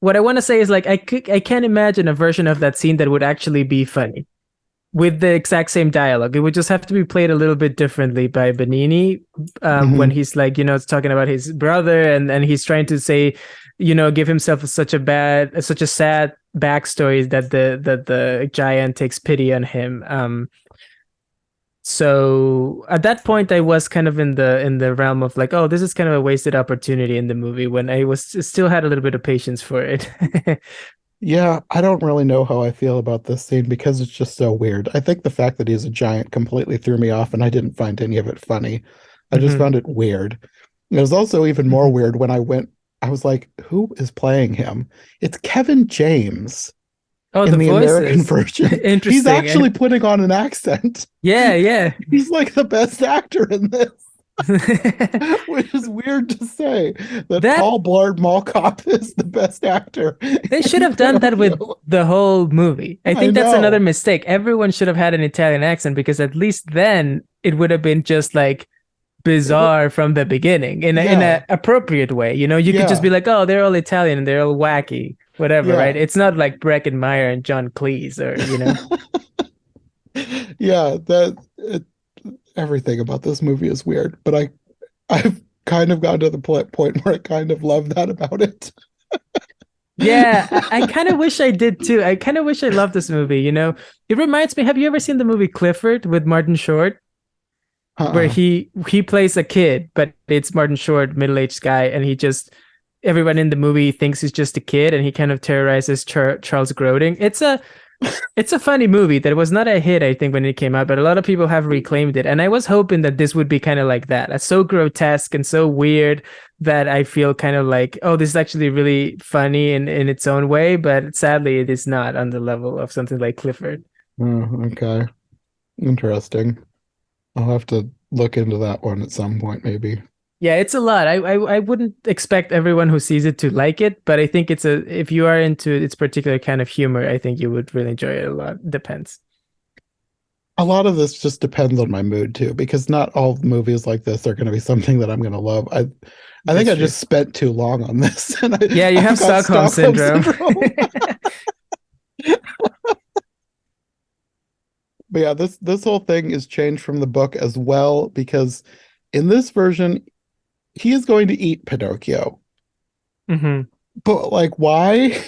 what I want to say is, like, I can't imagine a version of that scene that would actually be funny with the exact same dialogue. It would just have to be played a little bit differently by Benigni when he's like, talking about his brother, and he's trying to say, give himself such a sad backstory that the giant takes pity on him. So at that point, I was kind of in the realm of like, oh, this is kind of a wasted opportunity in the movie, when I still had a little bit of patience for it. Yeah, I don't really know how I feel about this scene because it's just so weird. I think the fact that he's a giant completely threw me off, and I didn't find any of it funny. I just Hmm. found it weird. It was also even more weird when I was like, who is playing him? It's Kevin James Oh, in the the American voices. version. He's Interesting. actually putting on an accent. Yeah, yeah. He's like the best actor in this. Which is weird to say that That Paul Blart Mall Cop is the best actor they should in have done that with Pinocchio. the whole movie. I I think that's another know. mistake. Everyone should have had an Italian accent because at least then it would have been just like It would, bizarre from the beginning in yeah, a appropriate way. You know, you could just yeah, be like, "Oh, they're all Italian and they're all wacky." Whatever, right? yeah, It's not like Breckenmeyer and John Cleese or, you know. yeah. Everything about this movie is weird, but I've kind of gotten to the point where I kind of love that about it. Yeah, I kind of wish I did too. I kind of wish I loved this movie, you know. It reminds me, have you ever seen the movie Clifford with Martin Short? Where Uh-uh. he plays a kid, but it's Martin Short, middle-aged guy, and he just everyone in the movie thinks he's just a kid, and he kind of terrorizes Charles Grodin. It's a funny movie that was not a hit, I think, when it came out, but a lot of people have reclaimed it, and I was hoping that this would be kind of like that. It's so grotesque and so weird that I feel kind of like, oh, this is actually really funny in its own way, but sadly, it is not on the level of something like Clifford. Oh, okay. Interesting. I'll have to look into that one at some point, maybe. Yeah, it's a lot. I wouldn't expect everyone who sees it to like it, but I think it's a if you are into its particular kind of humor, I think you would really enjoy it a lot. Depends. A lot of this just depends on my mood too, because not all movies like this are going to be something that I'm going to love. I think That's I true. just spent too long on this, and Yeah, you have I've got Stockholm Stockholm syndrome. syndrome. But yeah, this whole thing is changed from the book as well because in this version, he is going to eat Pinocchio. Hmm. But like, why?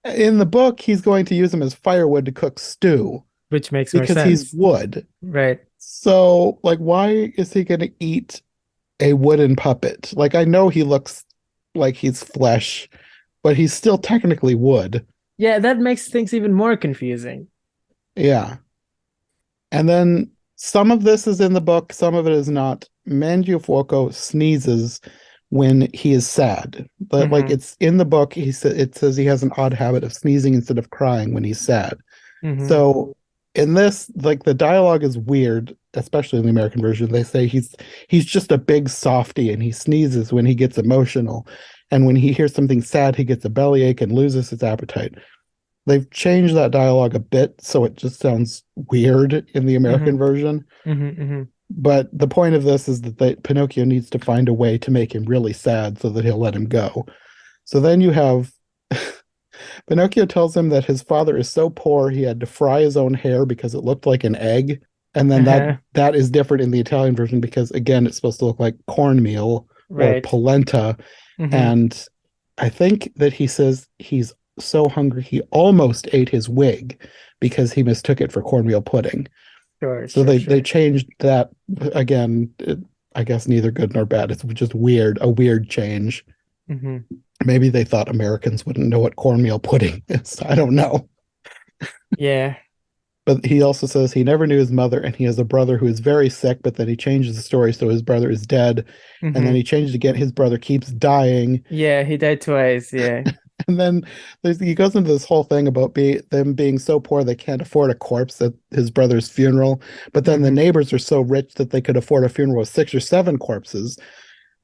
In the book, he's going to use him as firewood to cook stew Which makes more because he's sense. wood. Right. So, like, why is he going to eat a wooden puppet? Like, I know he looks like he's flesh, but he's still technically wood. Yeah, that makes things even more confusing. Yeah. And then some of this is in the book, some of it is not. Mangiafuoco sneezes when he is sad. But like Hmm. it's in the book, it says he has an odd habit of sneezing instead of crying when he's sad. Hmm. So in this, like the dialogue is weird, especially in the American version. They say he's just a big softy and he sneezes when he gets emotional. And when he hears something sad, he gets a bellyache and loses his appetite. They've changed that dialogue a bit, so it just sounds weird in the Hmm. American version. Hmm. But the point of this is that Pinocchio needs to find a way to make him really sad so that he'll let him go. So then you have Pinocchio tells him that his father is so poor he had to fry his own hair because it looked like an egg. And then Uh-huh. that is different in the Italian version because again it's supposed to look like cornmeal or Right. polenta. Hmm. And I think that he says he's so hungry he almost ate his wig because he mistook it for cornmeal pudding. Sure, So sure, they sure. changed that again. I guess neither good nor bad. It's just weird, a weird change. Hmm. Maybe they thought Americans wouldn't know what cornmeal pudding is. I don't know. Yeah. But he also says he never knew his mother and he has a brother who is very sick, but then he changes the story so his brother is dead. And then Hmm. he changed again. His brother keeps dying. Yeah, he died twice. Yeah. And then he goes into this whole thing about them being so poor they can't afford a corpse at his brother's funeral. But then the Hmm. neighbors are so rich that they could afford a funeral with 6 or 7 corpses.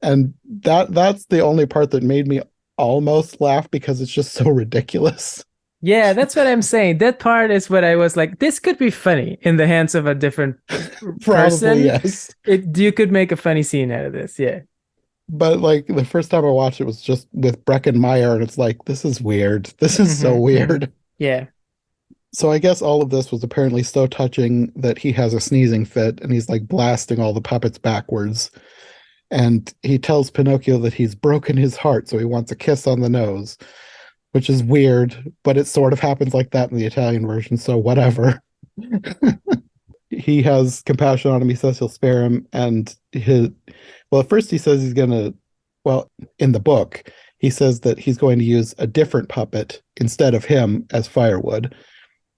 And that's the only part that made me almost laugh because it's just so ridiculous. Yeah, that's what I'm saying. That part is what I was like, this could be funny in the hands of a different Probably person. yes. You could make a funny scene out of this. Yeah. But like the first time I watched it was just with Breckenmeyer, and it's like, this is weird. This is so Hmm. Hmm. weird. Yeah. So I guess all of this was apparently so touching that he has a sneezing fit and he's like blasting all the puppets backwards. And he tells Pinocchio that he's broken his heart, so he wants a kiss on the nose, which is weird, but it sort of happens like that in the Italian version, so whatever. He has compassion on him. He says he'll spare him. And at first he says he's gonna, well, in the book, he says that he's going to use a different puppet instead of him as firewood.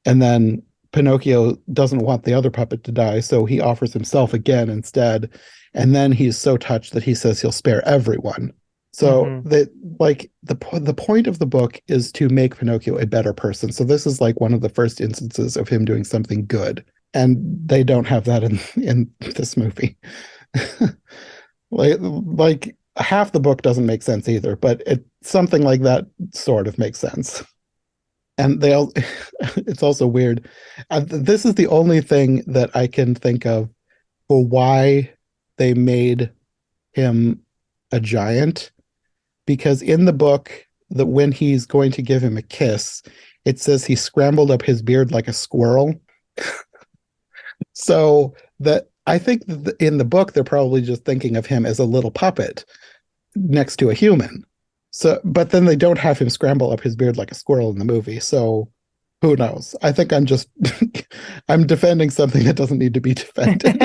And then Pinocchio doesn't want the other puppet to die, so he offers himself again instead. And then he's so touched that he says he'll spare everyone. So that, like, the point of the book is to make Pinocchio a better person. So this is like one of the first instances of him doing something good, and they don't have that in this movie. like half the book doesn't make sense either, but something like that sort of makes sense. And it's also weird. This is the only thing that I can think of for why they made him a giant, because in the book, that when he's going to give him a kiss, it says he scrambled up his beard like a squirrel. So that I think that in the book, they're probably just thinking of him as a little puppet next to a human. So, but then they don't have him scramble up his beard like a squirrel in the movie. So who knows? I think I'm just I'm defending something that doesn't need to be defended.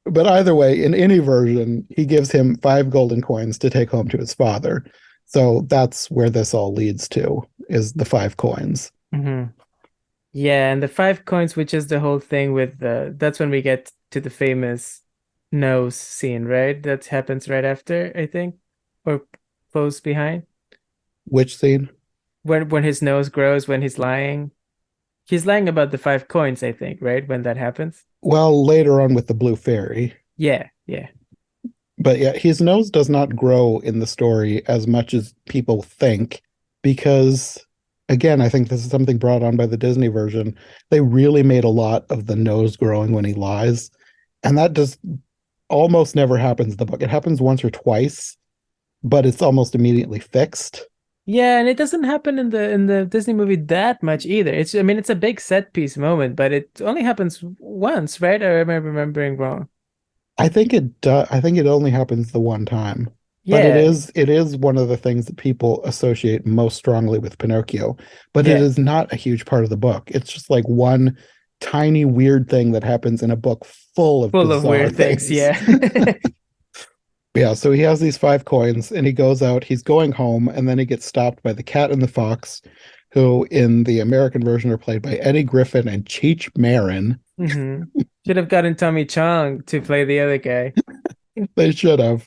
But either way, in any version, he gives him 5 golden coins to take home to his father. So that's where this all leads to, is the 5 coins. Mm-hmm. Yeah, and the 5 coins, which is the whole thing with that's when we get to the famous nose scene, right? That happens right after, I think, or close behind. Which scene? When his nose grows, when he's lying. He's lying about the 5 coins, I think, right? When that happens. Well, later on with the blue fairy. Yeah. But yeah, his nose does not grow in the story as much as people think, because, again, I think this is something brought on by the Disney version. They really made a lot of the nose growing when he lies, and that just almost never happens in the book. It happens once or twice, but it's almost immediately fixed. Yeah, and it doesn't happen in the Disney movie that much either. It's a big set piece moment, but it only happens once, right? Or am I remembering wrong? I think it does. I think it only happens the one time. Yeah. But it is one of the things that people associate most strongly with Pinocchio. But Yeah. it is not a huge part of the book. It's just like one tiny weird thing that happens in a book full of weird things. Yeah. Yeah, so he has these 5 coins and he goes out, he's going home, and then he gets stopped by the cat and the fox, who in the American version are played by Eddie Griffin and Cheech Marin. Mm-hmm. Should have gotten Tommy Chong to play the other guy. They should have.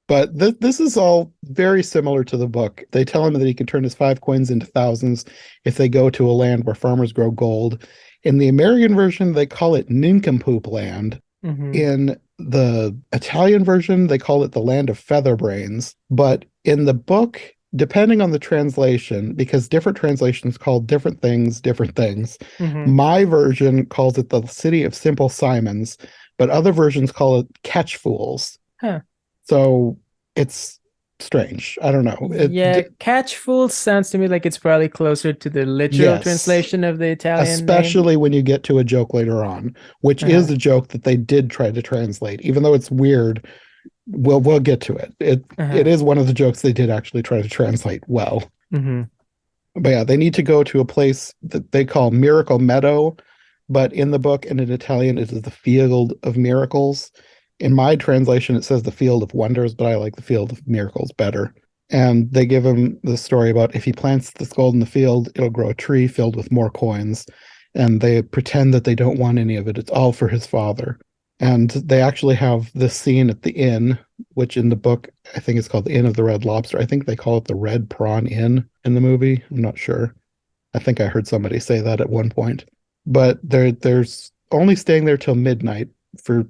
But this is all very similar to the book. They tell him that he can turn his 5 coins into thousands if they go to a land where farmers grow gold. In the American version, they call it Nincompoop Land. Mm-hmm. In the Italian version, they call it the Land of Featherbrains. But in the book, depending on the translation, because different translations call different things, Mm-hmm. my version calls it the City of Simple Simons, but other versions call it Catch Fools. Huh. So it's strange. I don't know. Catch Fools sounds to me like it's probably closer to the literal translation of the Italian especially name. when you get to a joke later on, which is a joke that they did try to translate, even though it's weird. We'll get to it. It is one of the jokes they did actually try to translate well. Mm-hmm. But yeah, they need to go to a place that they call Miracle Meadow, but in the book and in Italian it is the Field of Miracles. In my translation, it says the Field of Wonders, but I like the Field of Miracles better. And they give him the story about if he plants this gold in the field, it'll grow a tree filled with more coins. And they pretend that they don't want any of it. It's all for his father. And they actually have this scene at the inn, which in the book, I think it's called the Inn of the Red Lobster. I think they call it the Red Prawn Inn in the movie. I'm not sure. I think I heard somebody say that at one point. But there's only staying there till midnight for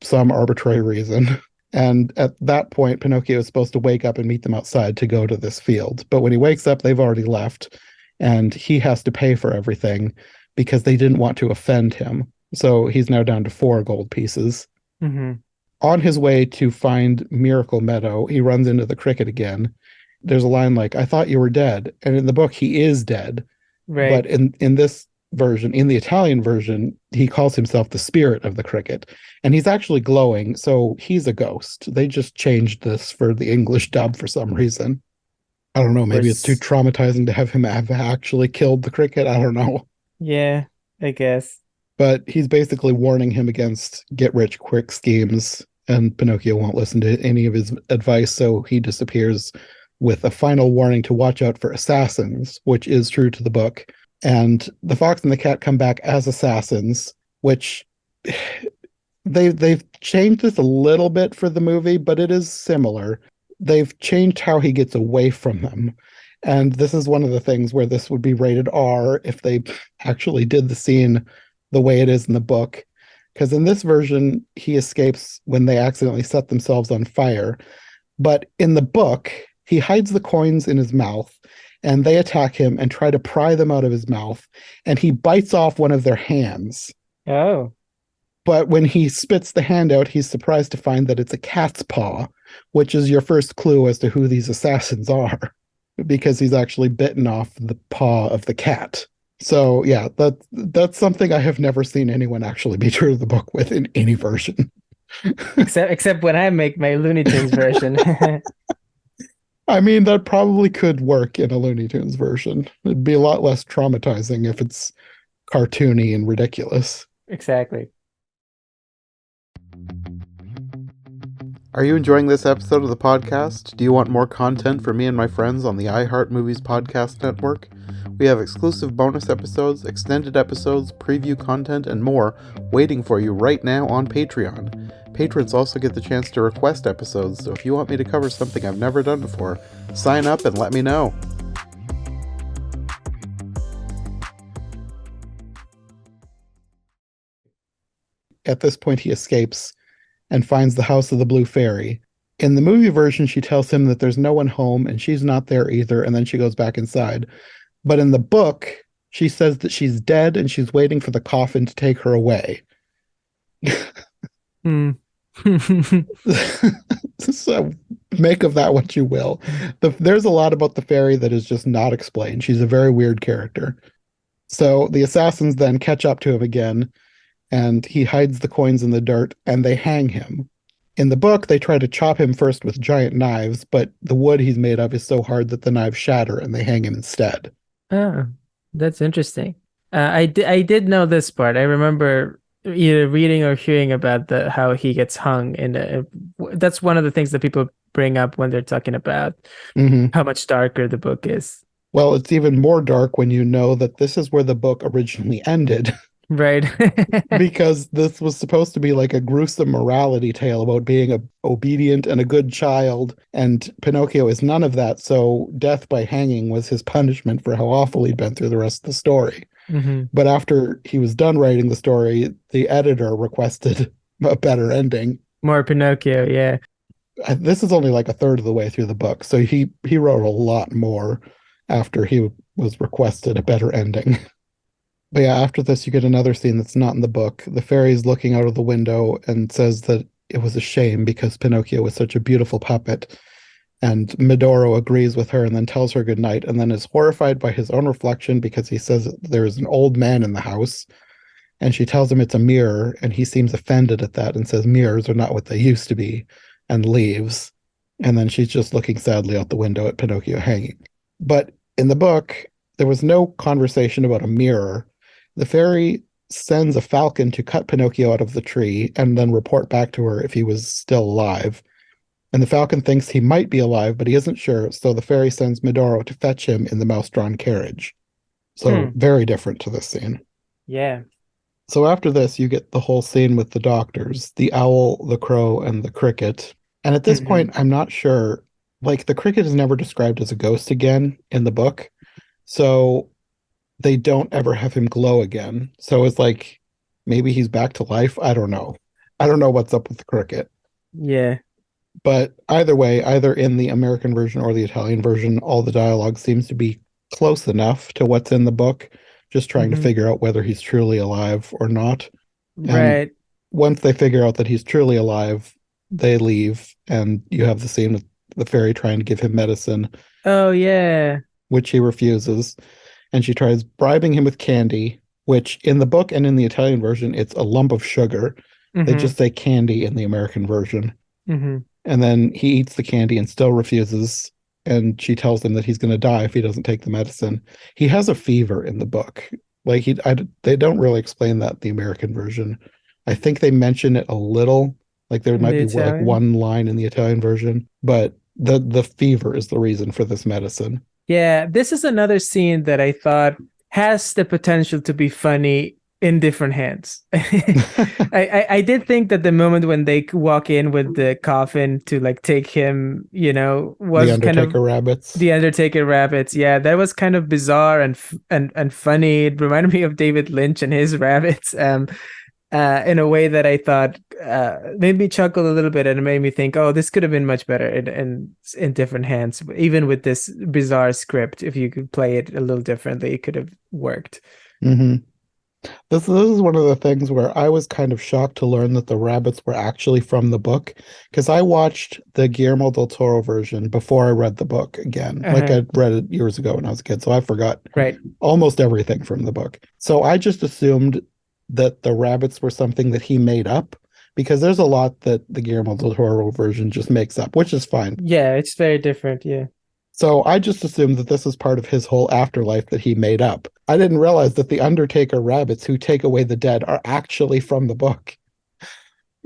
some arbitrary reason. And at that point, Pinocchio is supposed to wake up and meet them outside to go to this field. But when he wakes up, they've already left, and he has to pay for everything because they didn't want to offend him. So he's now down to 4 gold pieces. Mm-hmm. On his way to find Miracle Meadow, he runs into the cricket again. There's a line like, "I thought you were dead." And in the book, he is dead. Right. But in this version, in the Italian version, he calls himself the spirit of the cricket, and he's actually glowing, so he's a ghost. They just changed this for the English dub for some reason. I don't know, maybe it's too traumatizing to have him have actually killed the cricket. I don't know. Yeah, I guess. But he's basically warning him against get-rich-quick schemes and Pinocchio won't listen to any of his advice, so he disappears with a final warning to watch out for assassins, which is true to the book. And the fox and the cat come back as assassins, which they've changed this a little bit for the movie, but it is similar. They've changed how he gets away from them. And this is one of the things where this would be rated R if they actually did the scene the way it is in the book. Because in this version, he escapes when they accidentally set themselves on fire. But in the book, he hides the coins in his mouth, and they attack him and try to pry them out of his mouth. And he bites off one of their hands. Oh. But when he spits the hand out, he's surprised to find that it's a cat's paw, which is your first clue as to who these assassins are, because he's actually bitten off the paw of the cat. So yeah, that's something I have never seen anyone actually be true to the book with in any version. Except when I make my Looney Tunes version. I mean, that probably could work in a Looney Tunes version. It'd be a lot less traumatizing if it's cartoony and ridiculous. Exactly. Are you enjoying this episode of the podcast? Do you want more content from me and my friends on the iHeart Movies Podcast Network? We have exclusive bonus episodes, extended episodes, preview content, and more waiting for you right now on Patreon. Patrons also get the chance to request episodes, so if you want me to cover something I've never done before, sign up and let me know. At this point, he escapes and finds the house of the Blue Fairy. In the movie version, she tells him that there's no one home and she's not there either, and then she goes back inside. But in the book, she says that she's dead and she's waiting for the coffin to take her away. So make of that what you will. There's a lot about the fairy that is just not explained. She's a very weird character. So the assassins then catch up to him again, and he hides the coins in the dirt, and they hang him. In the book, they try to chop him first with giant knives, but the wood he's made of is so hard that the knives shatter, and they hang him instead. Oh, that's interesting. I did know this part. I remember either reading or hearing about how he gets hung, and that's one of the things that people bring up when they're talking about how much darker the book is. Well, it's even more dark when you know that this is where the book originally ended. Right. Because this was supposed to be like a gruesome morality tale about being obedient and a good child, and Pinocchio is none of that, so death by hanging was his punishment for how awful he'd been through the rest of the story. But after he was done writing the story, the editor requested a better ending. More Pinocchio, yeah. This is only like a third of the way through the book, so he wrote a lot more after he was requested a better ending. But yeah, after this, you get another scene that's not in the book. The fairy's looking out of the window and says that it was a shame because Pinocchio was such a beautiful puppet. And Medoro agrees with her and then tells her goodnight, and then is horrified by his own reflection because he says that there is an old man in the house. And she tells him it's a mirror, and he seems offended at that and says mirrors are not what they used to be, and leaves. And then she's just looking sadly out the window at Pinocchio hanging. But in the book, there was no conversation about a mirror. The fairy sends a falcon to cut Pinocchio out of the tree and then report back to her if he was still alive. And the falcon thinks he might be alive, but he isn't sure, so the fairy sends Medoro to fetch him in the mouse-drawn carriage. So very different to this scene. Yeah. So after this, you get the whole scene with the doctors, the owl, the crow, and the cricket. And at this point, I'm not sure, like the cricket is never described as a ghost again in the book. So they don't ever have him glow again. So it's like, maybe he's back to life. I don't know. I don't know what's up with the cricket. Yeah. But either way, either in the American version or the Italian version, all the dialogue seems to be close enough to what's in the book, just trying to figure out whether he's truly alive or not. Right. And once they figure out that he's truly alive, they leave, and you have the scene with the fairy trying to give him medicine. Oh, yeah. Which he refuses. And she tries bribing him with candy, which in the book and in the Italian version, it's a lump of sugar. They just say candy in the American version. And then he eats the candy and still refuses. And she tells him that he's going to die if he doesn't take the medicine. He has a fever in the book. Like they don't really explain that in the American version. I think they mention it a little, Like there In might the be like Italian? one line in the Italian version, but the fever is the reason for this medicine. Yeah, this is another scene that I thought has the potential to be funny in different hands. I did think that the moment when they walk in with the coffin to like take him, The was kind of Undertaker rabbits. the Undertaker rabbits. Yeah, that was kind of bizarre and funny. It reminded me of David Lynch and his rabbits. In a way that I thought made me chuckle a little bit, and it made me think, oh, this could have been much better in different hands. Even with this bizarre script, if you could play it a little differently, it could have worked. Hmm. This is one of the things where I was kind of shocked to learn that the rabbits were actually from the book, because I watched the Guillermo del Toro version before I read the book again. Like Uh-huh. I read it years ago when I was a kid, so I forgot Right. almost everything from the book. So I just assumed that the rabbits were something that he made up, because there's a lot that the Guillermo del Toro version just makes up, which is fine. Yeah, it's very different. Yeah. So I just assumed that this is part of his whole afterlife that he made up. I didn't realize that the Undertaker rabbits who take away the dead are actually from the book.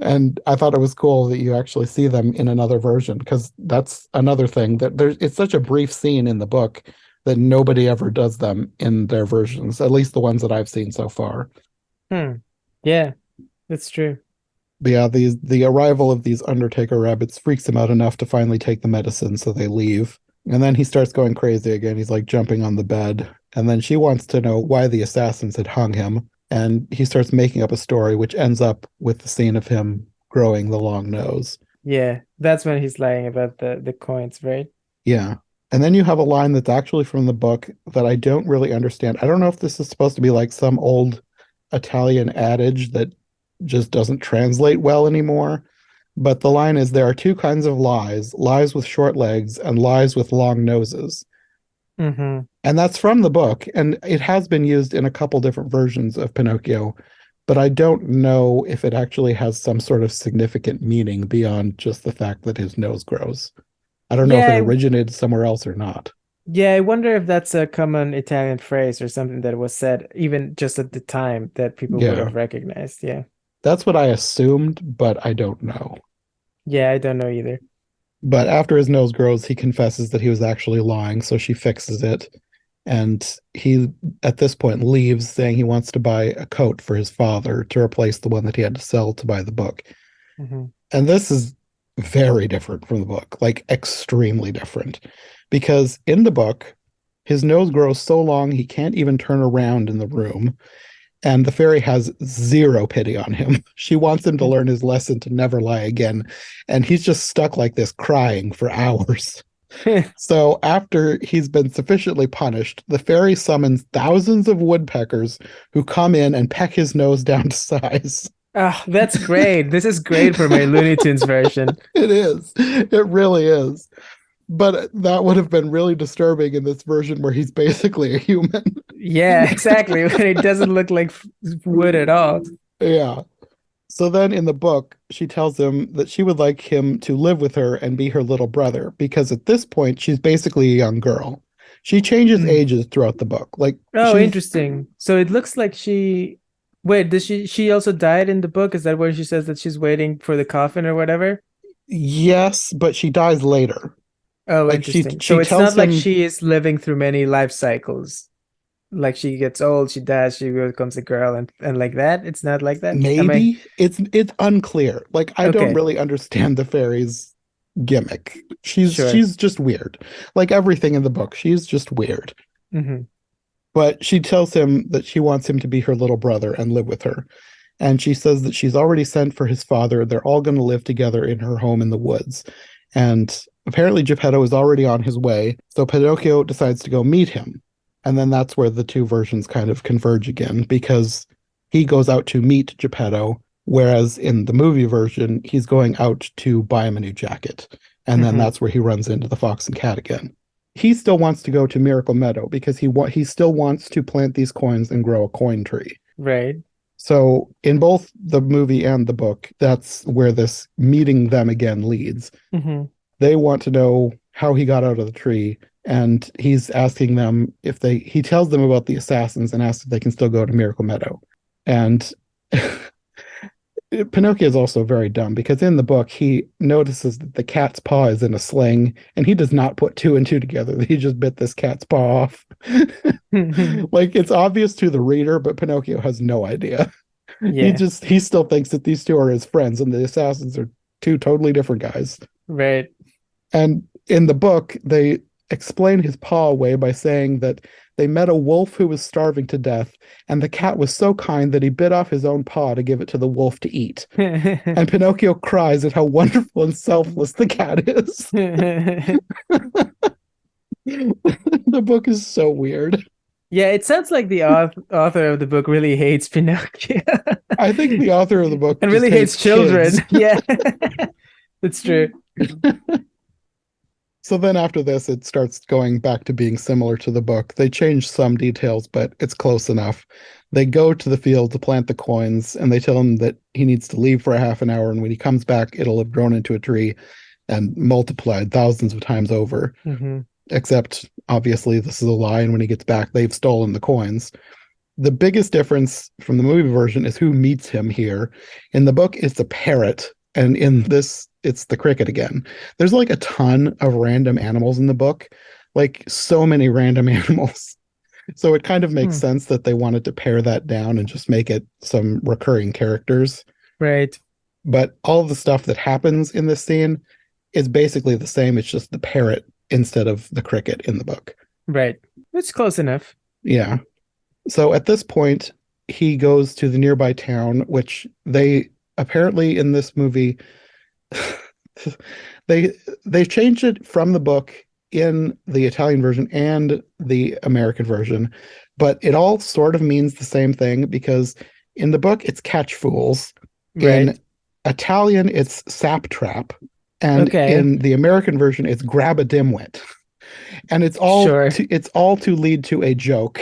And I thought it was cool that you actually see them in another version, because that's another thing that it's such a brief scene in the book that nobody ever does them in their versions, at least the ones that I've seen so far. Hmm. Yeah, that's true. But yeah, the arrival of these Undertaker rabbits freaks him out enough to finally take the medicine, so they leave. And then he starts going crazy again. He's like jumping on the bed. And then she wants to know why the assassins had hung him. And he starts making up a story, which ends up with the scene of him growing the long nose. Yeah, that's when he's lying about the coins, right? Yeah. And then you have a line that's actually from the book that I don't really understand. I don't know if this is supposed to be like some old Italian adage that just doesn't translate well anymore. But the line is, there are two kinds of lies, lies with short legs and lies with long noses. Mm-hmm. And that's from the book. And it has been used in a couple different versions of Pinocchio. But I don't know if it actually has some sort of significant meaning beyond just the fact that his nose grows. I don't know if it Yeah, originated somewhere else or not. yeah, I wonder if that's a common Italian phrase or something that was said even just at the time that people would Yeah, have recognized. Yeah. that's what I assumed, but I don't know. Yeah, I don't know either. But after his nose grows, he confesses that he was actually lying, so she fixes it. And he, at this point, leaves saying he wants to buy a coat for his father to replace the one that he had to sell to buy the book. Mm-hmm. And this is very different from the book, like extremely different. Because in the book, his nose grows so long he can't even turn around in the room. And the fairy has zero pity on him. She wants him to learn his lesson to never lie again. And he's just stuck like this, crying for hours. So after he's been sufficiently punished, the fairy summons thousands of woodpeckers who come in and peck his nose down to size. Ah, that's great. This is great for my Looney Tunes version. It is. It really is. But that would have been really disturbing in this version where he's basically a human. Yeah, exactly. It doesn't look like wood at all. Yeah. So then in the book, she tells him that she would like him to live with her and be her little brother, because at this point, she's basically a young girl. She changes Mm. ages throughout the book. Like Oh, she's, interesting. So it looks like she wait, does she also died in the book? Is that where she says that she's waiting for the coffin or whatever? yes, but she dies later. Oh, Like she interesting. So she it's not tells like him she is living through many life cycles. Like she gets old, she dies, she becomes a girl and like that. It's not like that. Am I maybe it's unclear. Like I don't okay? really understand the fairy's gimmick. Sure. She's just weird. Like everything in the book, she's just weird. Hmm. But she tells him that she wants him to be her little brother and live with her. And she says that she's already sent for his father. They're all going to live together in her home in the woods. And apparently Geppetto is already on his way. So Pinocchio decides to go meet him. And then that's where the two versions kind of converge again, because he goes out to meet Geppetto, whereas in the movie version, he's going out to buy him a new jacket. And then Hmm. that's where he runs into the fox and cat again. He still wants to go to Miracle Meadow because he still wants to plant these coins and grow a coin tree. Right. So in both the movie and the book, that's where this meeting them again leads. Hmm. They want to know how he got out of the tree, and he's asking them if he tells them about the assassins and asks if they can still go to Miracle Meadow. And Pinocchio is also very dumb because in the book he notices that the cat's paw is in a sling and he does not put two and two together. He just bit this cat's paw off. Like it's obvious to the reader, but Pinocchio has no idea. Yeah, He still thinks that these two are his friends and the assassins are two totally different guys. right. And in the book, they explain his paw away by saying that they met a wolf who was starving to death, and the cat was so kind that he bit off his own paw to give it to the wolf to eat. And Pinocchio cries at how wonderful and selfless the cat is. The book is so weird. Yeah, it sounds like the author of the book really hates Pinocchio I think the author of the book and just really hates children. kids. Yeah, it's true. So then after this, it starts going back to being similar to the book. They change some details, but it's close enough. They go to the field to plant the coins, and they tell him that he needs to leave for a half an hour, and when he comes back, it'll have grown into a tree and multiplied thousands of times over. Hmm. Except, obviously, this is a lie, and when he gets back, they've stolen the coins. The biggest difference from the movie version is who meets him here. In the book, it's a parrot, and in this, it's the cricket again. There's like a ton of random animals in the book, like so many random animals. So it kind of makes sense that they wanted to pare that down and just make it some recurring characters. Right. But all of the stuff that happens in this scene is basically the same. It's just the parrot instead of the cricket in the book. Right. It's close enough. Yeah. So at this point, he goes to the nearby town, which they apparently in this movie they changed it from the book in the Italian version and the American version, but it all sort of means the same thing because in the book it's catch fools, Right. in Italian it's sap trap, and Okay. in the American version it's grab a dimwit, and Sure. it's all to lead to a joke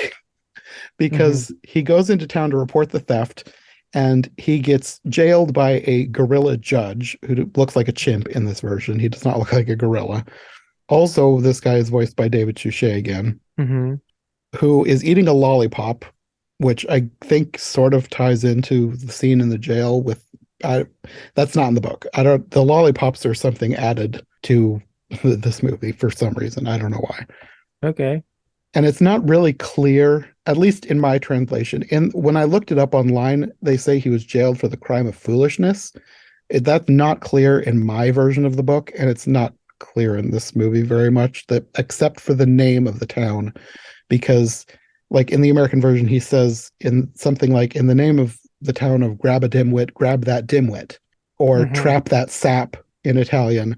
because he goes into town to report the theft and he gets jailed by a gorilla judge who looks like a chimp in this version. He does not look like a gorilla. Also, this guy is voiced by David Suchet again, Hmm. who is eating a lollipop, which I think sort of ties into the scene in the jail with that's not in the book. The lollipops are something added to this movie for some reason. I don't know why. Okay. And it's not really clear, at least in my translation. And when I looked it up online, they say he was jailed for the crime of foolishness. That's not clear in my version of the book, and it's not clear in this movie very much, that except for the name of the town, because like in the American version, he says in something like, in the name of the town of grab a dimwit, grab that dimwit, or trap that sap in Italian,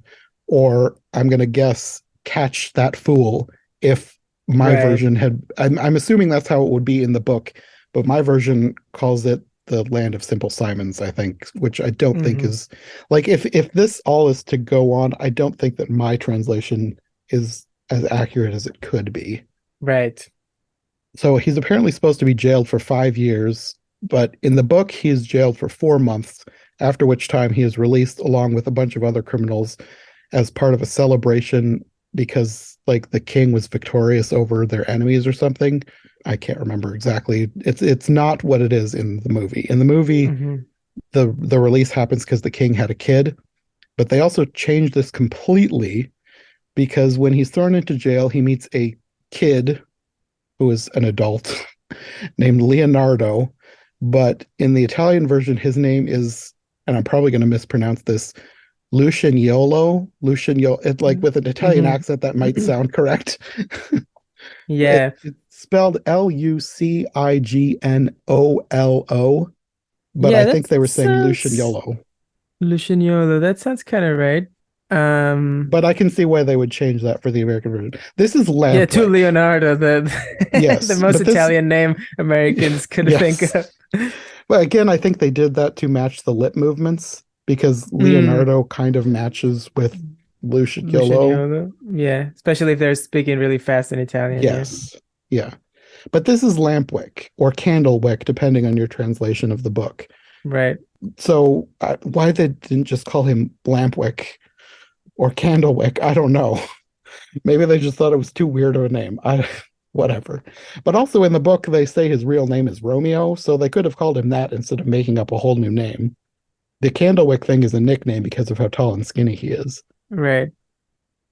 or I'm going to guess catch that fool if my Right. version had, I'm assuming that's how it would be in the book, but my version calls it the land of simple Simons, I think, which I don't think is like, if this all is to go on, I don't think that my translation is as accurate as it could be. Right. So he's apparently supposed to be jailed for 5 years, but in the book he is jailed for 4 months, after which time he is released along with a bunch of other criminals as part of a celebration because like the king was victorious over their enemies or something. I can't remember exactly. It's not what it is in the movie. In the movie, the release happens because the king had a kid, but they also changed this completely because when he's thrown into jail, he meets a kid who is an adult named Leonardo. But in the Italian version, his name is, and I'm probably going to mispronounce this, Lucignolo. It's like with an Italian accent that might sound correct. Yeah. It's spelled Lucignolo, but Yeah, I that think they were saying sounds Lucignolo. Lucignolo. That sounds kind of right. But I can see why they would change that for the American version. This is Yeah, to Lampwick. Leonardo, the Yes, the most but this, Italian name Americans could think yes. of. But again, I think they did that to match the lip movements because Leonardo kind of matches with Lucignolo. Lucignolo. Yeah, especially if they're speaking really fast in Italian. Yes. Yeah. But this is Lampwick or Candlewick, depending on your translation of the book. Yeah. Right. So why they didn't just call him Lampwick or Candlewick, I don't know. Maybe they just thought it was too weird of a name. Whatever. But also in the book, they say his real name is Romeo, so they could have called him that instead of making up a whole new name. The Candlewick thing is a nickname because of how tall and skinny he is. Right.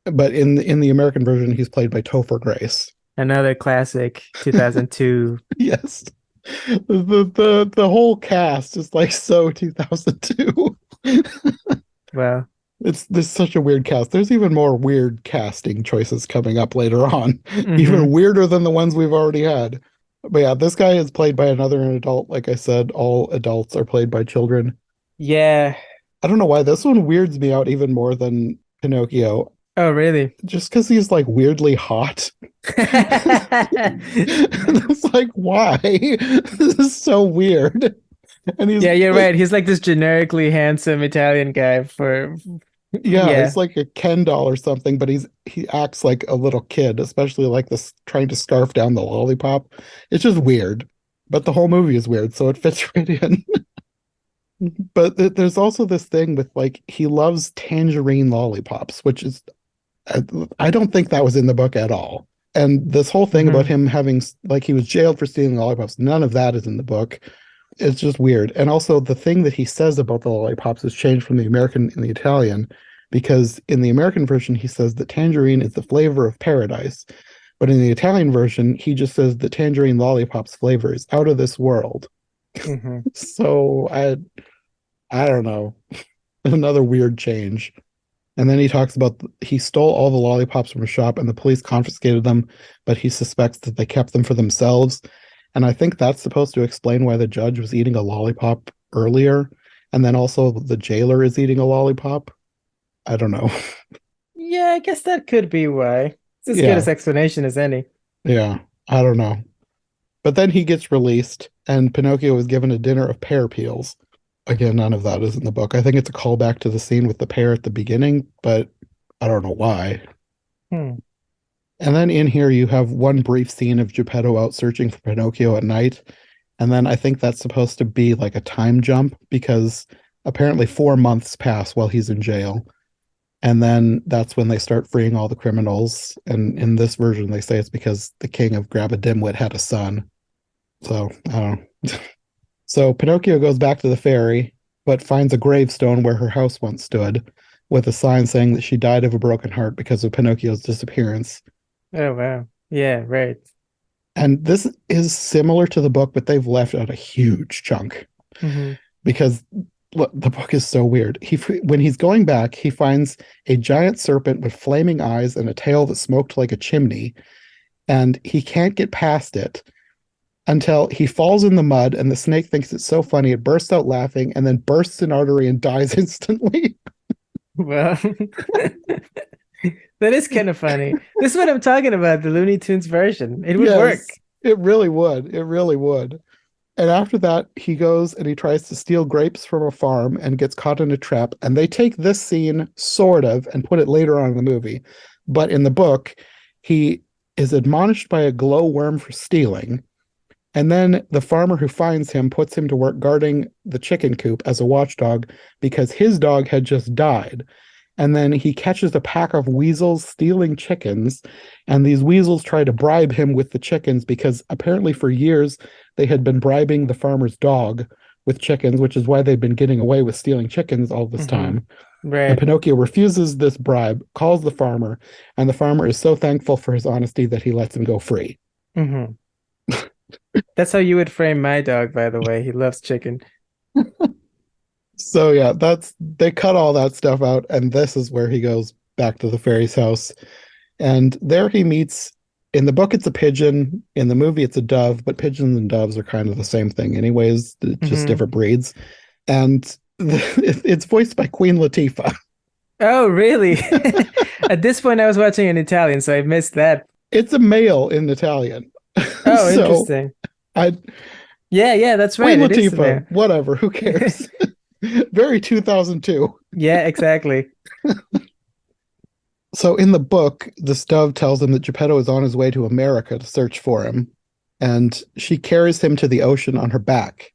But in the American version, he's played by Topher Grace. Another classic 2002. Yes. The whole cast is like so 2002. Well, There's such a weird cast. There's even more weird casting choices coming up later on, even mhm. weirder than the ones we've already had. But yeah, this guy is played by another adult. Like I said, all adults are played by children. Yeah. I don't know why this one weirds me out even more than Pinocchio, Oh, really? just because he's like weirdly hot. It's like, why? This is so weird. And he's Yeah, you're like, right. He's like this generically handsome Italian guy for yeah, yeah. he's like a Ken doll or something, but he acts like a little kid, especially like this trying to scarf down the lollipop. It's just weird. But the whole movie is weird, so it fits right in. But there's also this thing with like he loves tangerine lollipops, which is I, I don't think that was in the book at all. And this whole thing about Mhm. him having like he was jailed for stealing lollipops, none of that is in the book. It's just weird. And also the thing that he says about the lollipops is changed from the American and the Italian, because in the American version he says that tangerine is the flavor of paradise. But in the Italian version, he just says the tangerine lollipop's flavor is out of this world. Mhm. So I don't know. Another weird change. And then he talks about he stole all the lollipops from a shop and the police confiscated them, but he suspects that they kept them for themselves. And I think that's supposed to explain why the judge was eating a lollipop earlier. And then also the jailer is eating a lollipop. I don't know. Yeah, I guess that could be why. It's as good Yeah, as explanation as any. yeah. I don't know. But then he gets released, and Pinocchio is given a dinner of pear peels. Again, none of that is in the book. I think it's a callback to the scene with the pear at the beginning, but I don't know why. Hmm. And then in here, you have one brief scene of Geppetto out searching for Pinocchio at night. And then I think that's supposed to be like a time jump because apparently 4 months pass while he's in jail. And then that's when they start freeing all the criminals. And in this version, they say it's because the king of Grab a Dimwit had a son. So I don't know. So Pinocchio goes back to the ferry, but finds a gravestone where her house once stood, with a sign saying that she died of a broken heart because of Pinocchio's disappearance. Oh, wow. Yeah, right. And this is similar to the book, but they've left out a huge chunk Hmm. because look, the book is so weird. When he's going back, he finds a giant serpent with flaming eyes and a tail that smoked like a chimney, and he can't get past it until he falls in the mud, and the snake thinks it's so funny it bursts out laughing and then bursts an artery and dies instantly. Well, that is kind of funny. This is what I'm talking about, the Looney Tunes version. It would work. Yes, it really would. It really would. And after that, he goes and he tries to steal grapes from a farm and gets caught in a trap. And they take this scene sort of and put it later on in the movie. But in the book, he is admonished by a glowworm for stealing. And then the farmer who finds him puts him to work guarding the chicken coop as a watchdog because his dog had just died. And then he catches a pack of weasels stealing chickens, and these weasels try to bribe him with the chickens because apparently for years they had been bribing the farmer's dog with chickens, which is why they've been getting away with stealing chickens all this Hmm. time. And Right. Pinocchio refuses this bribe, calls the farmer, and the farmer is so thankful for his honesty that he lets him go free. Hmm. That's how you would frame my dog, by the way. He loves chicken. So yeah, they cut all that stuff out, and this is where he goes back to the fairy's house. And there he meets, in the book it's a pigeon, in the movie it's a dove, but pigeons and doves are kind of the same thing anyways, just Hmm. different breeds. And it's voiced by Queen Latifah. Oh, really? At this point, I was watching in Italian, so I missed that. It's a male in Italian. Oh, So interesting. I Yeah, yeah, that's Queen right. It is the Latifah, man. whatever, who cares? Very 2002. Yeah, exactly. So in the book, the dove tells him that Geppetto is on his way to America to search for him, and she carries him to the ocean on her back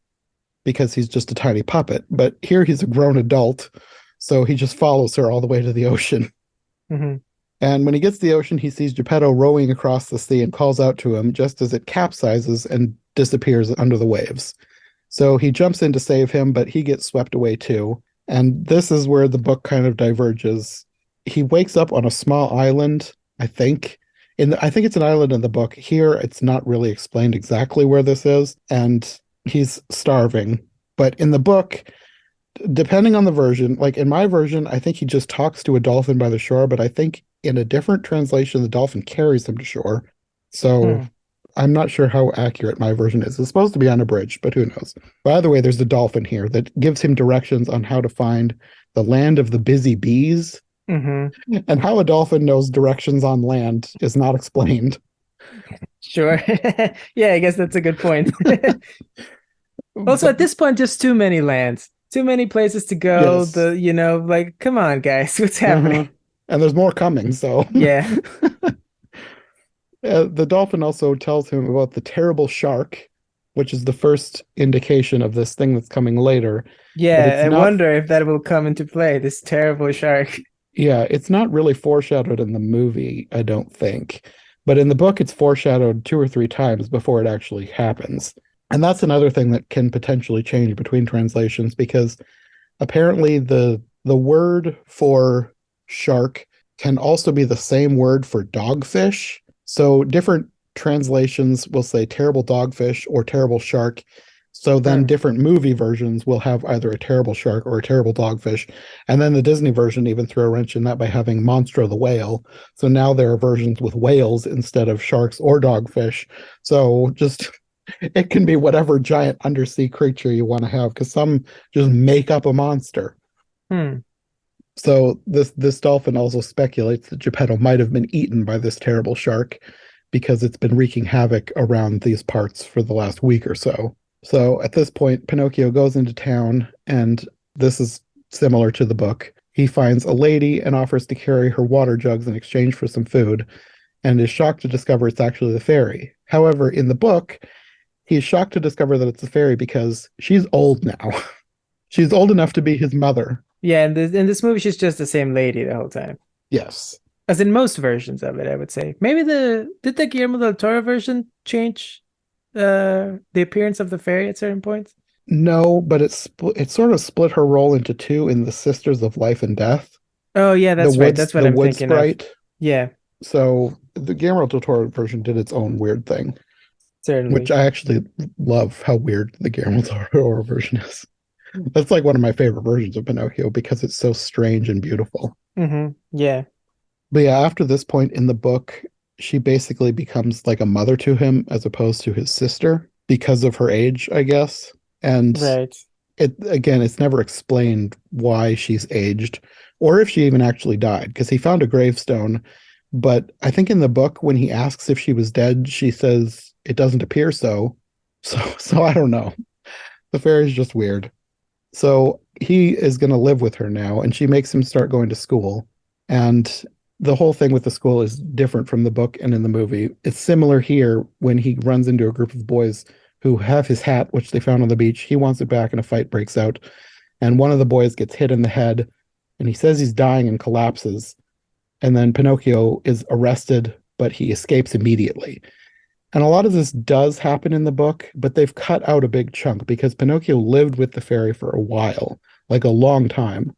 because he's just a tiny puppet. But here he's a grown adult, so he just follows her all the way to the ocean. Hmm. And when he gets to the ocean, he sees Geppetto rowing across the sea and calls out to him just as it capsizes and disappears under the waves. So he jumps in to save him, but he gets swept away too. And this is where the book kind of diverges. He wakes up on a small island, I think. I think it's an island in the book. Here, it's not really explained exactly where this is, and he's starving. But in the book, depending on the version, like in my version, I think he just talks to a dolphin by the shore, but I think in a different translation, the dolphin carries him to shore. So I'm not sure how accurate my version is. It's supposed to be on a bridge, but who knows? By the way, there's a dolphin here that gives him directions on how to find the land of the busy bees. And how a dolphin knows directions on land is not explained. Sure. Yeah, I guess that's a good point. Also, at this point, just too many lands, too many places to go. Yes. Like, come on, guys, what's happening? And there's more coming, so. Yeah. The dolphin also tells him about the terrible shark, which is the first indication of this thing that's coming later. Yeah, I wonder if that will come into play, this terrible shark. Yeah, it's not really foreshadowed in the movie, I don't think. But in the book, it's foreshadowed 2 or 3 times before it actually happens. And that's another thing that can potentially change between translations, because apparently the word for shark can also be the same word for dogfish. So different translations will say terrible dogfish or terrible shark. So then different movie versions will have either a terrible shark or a terrible dogfish. And then the Disney version even threw a wrench in that by having Monstro the whale. So now there are versions with whales instead of sharks or dogfish. So just it can be whatever giant undersea creature you want to have, because some just make up a monster. So this dolphin also speculates that Geppetto might have been eaten by this terrible shark because it's been wreaking havoc around these parts for the last week or so. So at this point, Pinocchio goes into town, and this is similar to the book. He finds a lady and offers to carry her water jugs in exchange for some food, and is shocked to discover it's actually the fairy. However, in the book, he's shocked to discover that it's the fairy because she's old now. She's old enough to be his mother. Yeah, in this movie, she's just the same lady the whole time. Yes. As in most versions of it, I would say. Maybe did the Guillermo del Toro version change the appearance of the fairy at certain points? No, but it sort of split her role into 2 in the Sisters of Life and Death. Oh yeah, that's right. That's what I'm thinking sprite. of. Yeah. So the Guillermo del Toro version did its own weird thing. Certainly. Which I actually love how weird the Guillermo del Toro version is. That's like one of my favorite versions of Pinocchio because it's so strange and beautiful. Yeah. But yeah, after this point in the book, she basically becomes like a mother to him as opposed to his sister because of her age, I guess. And it's never explained why she's aged or if she even actually died, because he found a gravestone. But I think in the book, when he asks if she was dead, she says it doesn't appear so. So I don't know. The fairy's just weird. So he is going to live with her now, and she makes him start going to school. And the whole thing with the school is different from the book and in the movie. It's similar here when he runs into a group of boys who have his hat, which they found on the beach. He wants it back, and a fight breaks out. And one of the boys gets hit in the head, and he says he's dying and collapses. And then Pinocchio is arrested, but he escapes immediately. And a lot of this does happen in the book, but they've cut out a big chunk because Pinocchio lived with the fairy for a while, like a long time.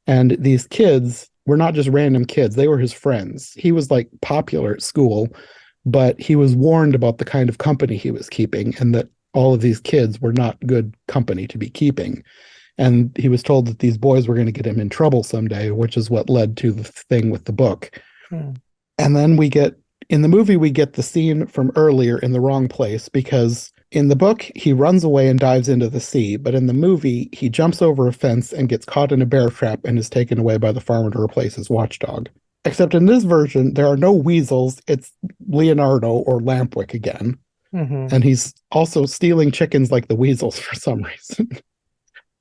And these kids were not just random kids, they were his friends. He was like popular at school, but he was warned about the kind of company he was keeping and that all of these kids were not good company to be keeping. And he was told that these boys were going to get him in trouble someday, which is what led to the thing with the book. And then in the movie, we get the scene from earlier in the wrong place, because in the book, he runs away and dives into the sea. But in the movie, he jumps over a fence and gets caught in a bear trap and is taken away by the farmer to replace his watchdog. Except in this version, there are no weasels. It's Leonardo or Lampwick again. And he's also stealing chickens like the weasels for some reason.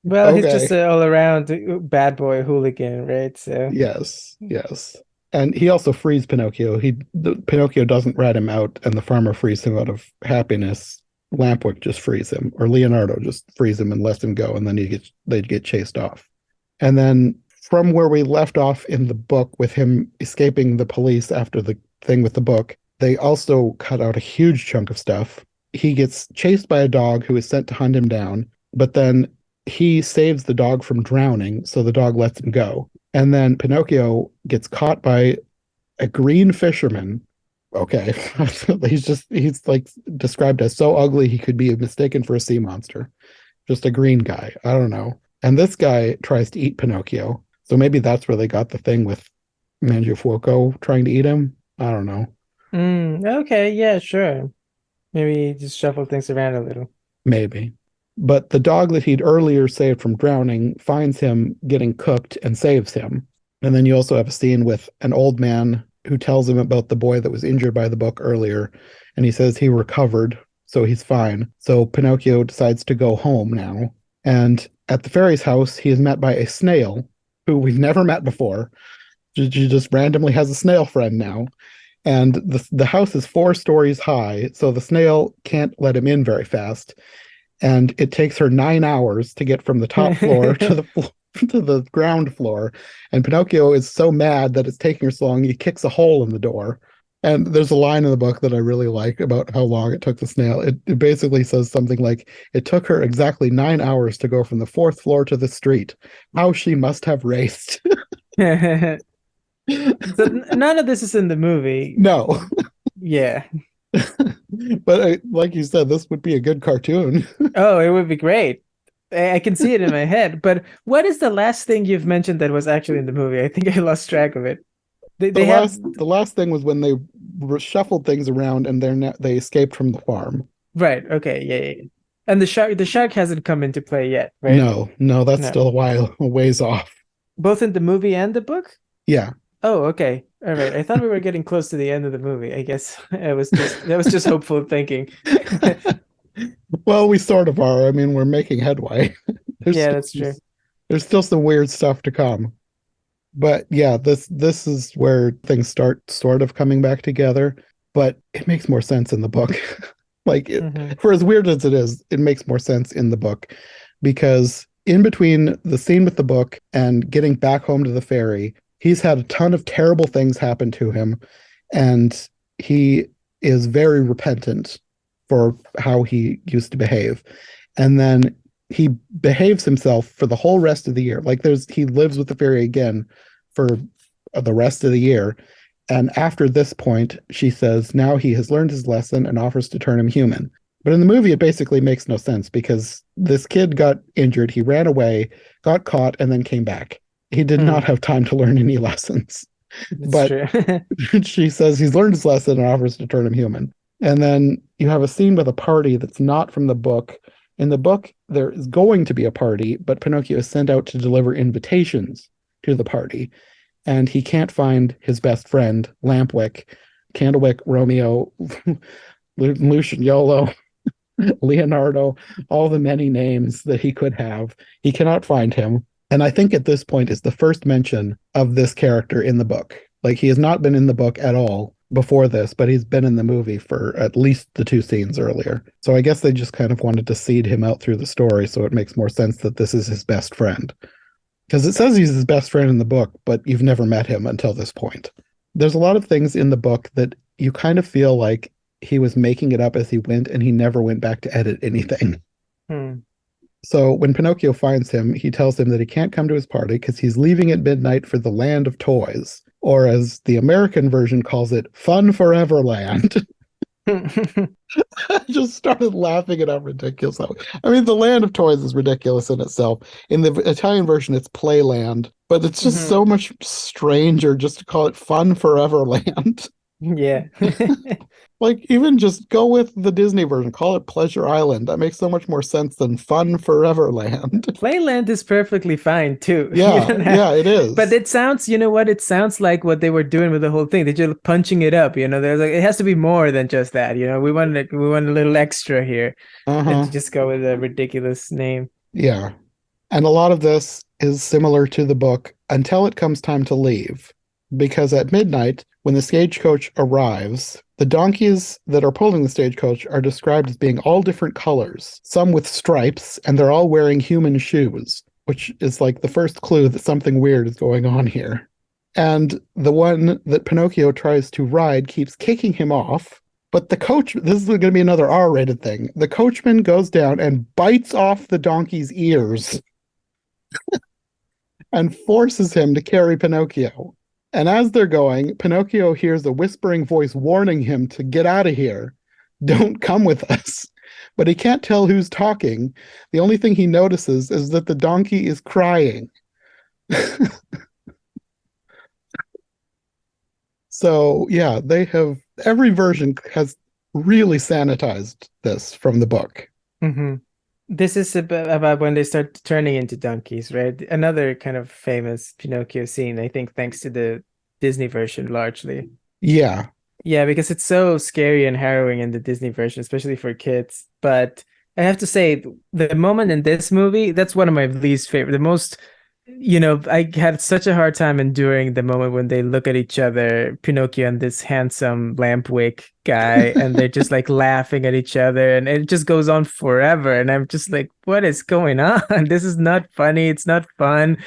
Well, he's just an all-around bad boy hooligan, right? So Yes. And he also frees Pinocchio. Pinocchio doesn't rat him out, and the farmer frees him out of happiness. Lampwick just frees him, or Leonardo just frees him and lets him go, and then they'd get chased off. And then from where we left off in the book with him escaping the police after the thing with the book, they also cut out a huge chunk of stuff. He gets chased by a dog who is sent to hunt him down. but then he saves the dog from drowning, so the dog lets him go. And then Pinocchio gets caught by a green fisherman. Okay. he's like described as so ugly he could be mistaken for a sea monster. Just a green guy. I don't know. And this guy tries to eat Pinocchio. So maybe that's where they got the thing with Mangiafuoco trying to eat him. I don't know. Okay, yeah, sure. Maybe just shuffle things around a little. Maybe. But the dog that he'd earlier saved from drowning finds him getting cooked and saves him. And then you also have a scene with an old man who tells him about the boy that was injured by the book earlier. And he says he recovered, so he's fine. So Pinocchio decides to go home now. And at the fairy's house, he is met by a snail who we've never met before. She just randomly has a snail friend now. And the house is 4 stories high, so the snail can't let him in very fast. And it takes her 9 hours to get from the top floor to the ground floor. And Pinocchio is so mad that it's taking her so long, he kicks a hole in the door. And there's a line in the book that I really like about how long it took the snail. It basically says something like, it took her exactly 9 hours to go from the 4th floor to the street. How she must have raced. So none of this is in the movie. No. Yeah. But like you said, this would be a good cartoon. Oh, it would be great. I can see it in my head. But what is the last thing you've mentioned that was actually in the movie? I think I lost track of it. The last thing was when they shuffled things around and they escaped from the farm. Right. Okay. Yeah. And the shark hasn't come into play yet, right? No, that's still a ways off. Both in the movie and the book? Yeah. Oh, okay. All right. I thought we were getting close to the end of the movie. I guess that was just hopeful thinking. Well, we sort of are. I mean, we're making headway. Yeah, that's true. There's still some weird stuff to come. But yeah, this is where things start sort of coming back together, but it makes more sense in the book. For as weird as it is, it makes more sense in the book, because in between the scene with the book and getting back home to the ferry, he's had a ton of terrible things happen to him, and he is very repentant for how he used to behave. And then he behaves himself for the whole rest of the year. He lives with the fairy again for the rest of the year. And after this point, she says, now he has learned his lesson and offers to turn him human. But in the movie, it basically makes no sense, because this kid got injured, he ran away, got caught, and then came back. He did not have time to learn any lessons. But she says he's learned his lesson and offers to turn him human. And then you have a scene with a party that's not from the book. In the book, there is going to be a party, but Pinocchio is sent out to deliver invitations to the party. And he can't find his best friend, Lampwick, Candlewick, Romeo, Lucignolo, Leonardo, all the many names that he could have. He cannot find him. And I think at this point is the first mention of this character in the book. He has not been in the book at all before this, but he's been in the movie for at least the 2 scenes earlier. So I guess they just kind of wanted to seed him out through the story, so it makes more sense that this is his best friend. Because it says he's his best friend in the book, but you've never met him until this point. There's a lot of things in the book that you kind of feel like he was making it up as he went, and he never went back to edit anything. So when Pinocchio finds him, he tells him that he can't come to his party because he's leaving at midnight for the land of toys, or as the American version calls it, Fun Forever Land. I just started laughing at how ridiculous that was. I mean, the land of toys is ridiculous in itself. In the Italian version, it's Playland, but it's just so much stranger just to call it Fun Forever Land. Yeah. Even just go with the Disney version, call it Pleasure Island. That makes so much more sense than Fun Forever Land. Playland is perfectly fine too. Yeah, it is. But it sounds, it sounds like what they were doing with the whole thing. They're just punching it up, there's it has to be more than just that, we want a little extra here. And to just go with a ridiculous name. Yeah. And a lot of this is similar to the book until it comes time to leave. Because at midnight, when the stagecoach arrives, the donkeys that are pulling the stagecoach are described as being all different colors, some with stripes, and they're all wearing human shoes, which is the first clue that something weird is going on here. And the one that Pinocchio tries to ride keeps kicking him off, But this is going to be another R-rated thing. The coachman goes down and bites off the donkey's ears and forces him to carry Pinocchio. And as they're going, Pinocchio hears a whispering voice warning him to get out of here. Don't come with us. But he can't tell who's talking. The only thing he notices is that the donkey is crying. So, yeah, every version has really sanitized this from the book. Mm-hmm. This is about when they start turning into donkeys, right? Another kind of famous Pinocchio scene, I think, thanks to the Disney version largely. Yeah. Yeah, because it's so scary and harrowing in the Disney version, especially for kids. But I have to say, the moment in this movie, that's one of my least favorite. The most, I had such a hard time enduring the moment when they look at each other, Pinocchio and this handsome Lampwick guy, and they're just like laughing at each other, and it just goes on forever. And I'm just like, what is going on? This is not funny. It's not fun.